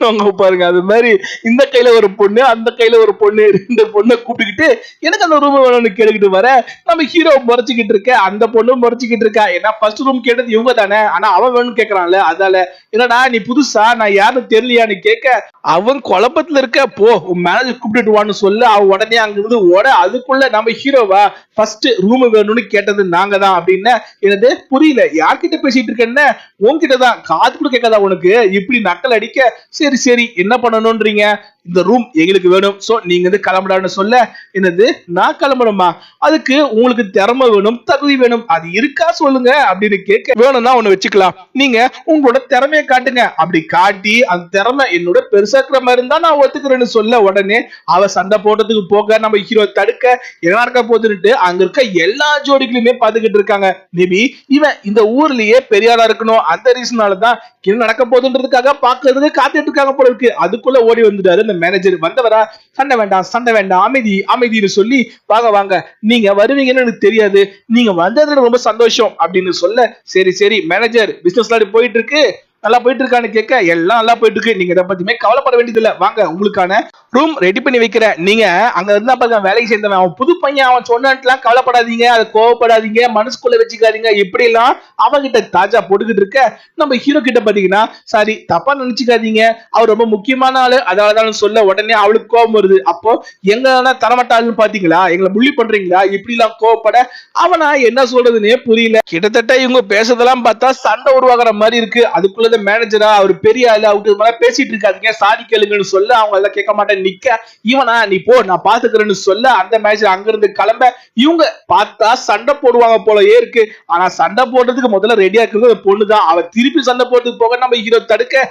பாருங்க, அது மாதிரி இந்த கையில ஒரு பொண்ணு அந்த கையில ஒரு பொண்ணு 2 பொண்ணை கூப்பிட்டுக்கிட்டு எனக்கு அந்த ரூம் வேணும்னு கேட்டுக்கிட்டு வர நம்ம ஹீரோ முறைச்சிக்கிட்டு இருக்க, அந்த பொண்ணு முறைச்சிக்கிட்டு இருக்கா. ஏன்னா ஃபர்ஸ்ட் ரூம் கேட்டது இவங்க தானே, ஆனா அவன் வேணும்னு கேக்குறான்ல, அதால என்னடா நீ புதுசா நான் யாரும் தெரியலையான்னு கேட்க அவன் குழப்பத்துல இருக்க. போ உன் மேனேஜர் கூப்பிட்டு வான்னு சொல்ல அவன் உடனே அங்கிருந்து ஓட. அதுக்குள்ள நம்ம ஹீரோவா ஃபர்ஸ்ட் ரூம் வேணும்னு கேட்டது நாங்க தான் அப்படின்னு. எனது புரியல, யார்கிட்ட பேசிட்டு இருக்கேன்னு? உன்கிட்டதான், காது கூட கேட்காதா உனக்கு? இப்படி நக்கல் அடிக்க சரி சரி என்ன பண்ணணும்ன்றீங்க, இந்த ரூம் எங்களுக்கு வேணும், சோ நீங்க வந்து கிளம்புடான்னு சொல்ல என்னது நான் கிளம்பணுமா, அதுக்கு உங்களுக்கு திறமை வேணும் தகுதி வேணும், அது இருக்கா சொல்லுங்க அப்படின்னு கேட்க வேணும்னா ஒண்ணு வச்சுக்கலாம், நீங்க உங்களோட திறமையை காட்டுங்க, அப்படி காட்டி அந்த திறமை என்னோட பெருசாக்குற மாதிரி இருந்தா நான் ஒத்துக்கிறேன்னு சொல்ல உடனே அவ சண்டை போடுறதுக்கு போக நம்ம ஹீரோ தடுக்க என்ன நடக்க போதுன்னுட்டு அங்க இருக்க எல்லா ஜோடிகளுமே பாத்துக்கிட்டு இருக்காங்க. மேபி இவன் இந்த ஊர்லயே பெரியாரா இருக்கணும், அந்த ரீசனாலதான் என்ன நடக்க போகுதுன்றதுக்காக பாக்குறதுக்கு காத்துட்டு இருக்காங்க போல இருக்கு. அதுக்குள்ள ஓடி வந்துட்டாரு மேனேஜர். வந்தவரா சண்டை வேண்டாம் சண்டை வேண்டாம் அமைதி அமைதின்னு சொல்லி வாங்க வாங்க நீங்க வருவீங்கன்னு எனக்கு தெரியாது, நீங்க வந்ததுல ரொம்ப சந்தோஷம் அப்படின்னு சொல்ல சரி சரி மேனேஜர் பிசினஸ் போயிட்டு இருக்கு நல்லா போயிட்டு இருக்கான்னு கேட்க எல்லாம் நல்லா போயிட்டு இருக்கு, நீங்க இதை பத்தியுமே கவலைப்பட வேண்டியது இல்ல, வாங்க உங்களுக்கான ரூம் ரெடி பண்ணி வைக்கிறேன், நீங்க அங்க இருந்தா பாருங்க வேலைக்கு சேர்ந்தவன் அவன் புது பையன் அவன் சொன்னான்லாம் கவலைப்படாதீங்க, அதை கோவப்படாதீங்க, மனசுக்குள்ள வச்சுக்காதீங்க, இப்படி எல்லாம் அவங்கிட்ட தாஜா போட்டுக்கிட்டு இருக்க நம்ம ஹீரோ கிட்ட பாத்தீங்கன்னா சாரி தப்பா நினைச்சுக்காதீங்க அவர் ரொம்ப முக்கியமான ஆளு அதனாலதான் சொல்ல உடனே அவளுக்கு கோபம் வருது. அப்போ எங்க தரமாட்டாளுன்னு பாத்தீங்களா, எங்களை புள்ளி பண்றீங்களா, இப்படி எல்லாம் கோவப்பட அவனா என்ன சொல்றதுன்னே புரியல. கிட்டத்தட்ட இவங்க பேசுறதெல்லாம் பார்த்தா சண்டை உருவாக்குற மாதிரி இருக்கு. அதுக்குள்ள மேனேஜரா அவர் பெரிய ஆளு அவருக்கு பேசிட்டு இருக்காதீங்க சாரி கேளுங்கன்னு சொல்ல அவங்க எல்லாம் கேட்க மாட்டேன் நிக்க இவனா நீ போ நான் பாத்துக்கிறேன்னு சொல்ல அந்த மேனேஜர் அங்கிருந்து கிளம்ப இவங்க பார்த்தா சண்டை போடுவாங்க போலயே இருக்கு. ஆனா சண்டை போடுறதுக்கு முதல்ல ரெடியா இருக்கிறது பொண்ணுதான். அவ திருப்பி சண்டை போடுறதுக்கு போக நம்ம ஹீரோ தடுக்க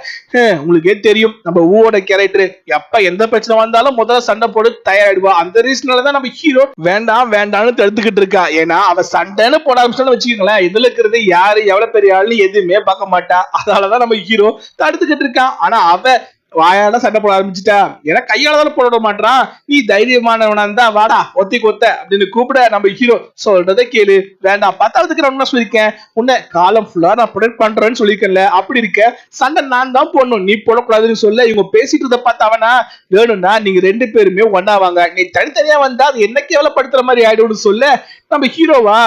உங்களுக்கே தெரியும் நம்ம ஊவோட கேரக்டர் எப்ப எந்த பிரச்சனை வந்தாலும் முதல்ல சண்டை போடு தயாரிடுவா. அந்த ரீசனாலதான் நம்ம ஹீரோ வேண்டாம் வேண்டாம்னு தடுத்துக்கிட்டு இருக்கா. ஏன்னா அவ சண்டைன்னு போட ஆரம்பிச்சாலும் வச்சுக்கோங்களேன் இதுல இருக்கிறது யாரு எவ்வளவு பெரிய ஆளுன்னு எதுவுமே பார்க்க மாட்டா. அதனாலதான் நம்ம ஹீரோ தடுத்துக்கிட்டு இருக்கான். ஆனா அவ வாயால சண்டை போட ஆரம்பிச்சுட்டா. ஏன்னா கையால தானே போட மாட்டான். நீ தைரியமானவனா இருந்தா வாடா ஒத்தி கொத்த அப்படின்னு கூப்பிட நம்ம ஹீரோ சொல்றதை கேளு. வேண்டாம் 10வதுக்கு நான் என்ன சொல்லிருக்கேன், உன்னை காலம் ஃபுல்லா நான் ப்ரொடெக்ட் பண்றேன்னு சொல்லிருக்கேன்ல. அப்படி இருக்க சண்டை நான் தான் போடணும், நீ போடக்கூடாதுன்னு சொல்ல இவங்க பேசிட்டு இருந்த பார்த்தவனா வேணும்னா நீங்க 2 பேருமே ஒன்னா வாங்க, நீ தனித்தனியா வந்தா அது என்ன கேவலப்படுத்துற மாதிரி ஆயிடும்னு சொல்ல நம்ம ஹீரோவா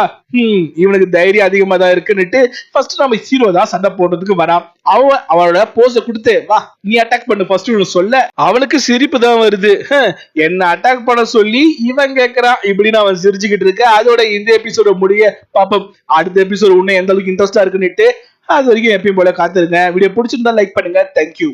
இவனுக்கு தைரியம் அதிகமா தான் இருக்குன்னுட்டு ஃபர்ஸ்ட் நம்ம ஹீரோ தான் சண்டை போடுறதுக்கு வரான். அவளோட போஸ கொடுத்து வா நீ அட்டாக் பண்ணு ஃபர்ஸ்ட் சொல்ல அவனுக்கு சிரிப்பு தான் வருது. என்ன அட்டாக் பண்ண சொல்லி இவன் கேட்கறான் இப்படின்னு அவன் சிரிச்சுக்கிட்டு இருக்க. அதோட இந்த எபிசோட முடிய பாப்போம். அடுத்த எபிசோட் இன்னும் எந்த அளவுக்கு இன்ட்ரெஸ்டா இருக்குன்னுட்டு அது வரைக்கும் எப்பயும் போல காத்துருங்க. வீடியோ பிடிச்சிருந்தா லைக் பண்ணுங்க. தேங்க்யூ.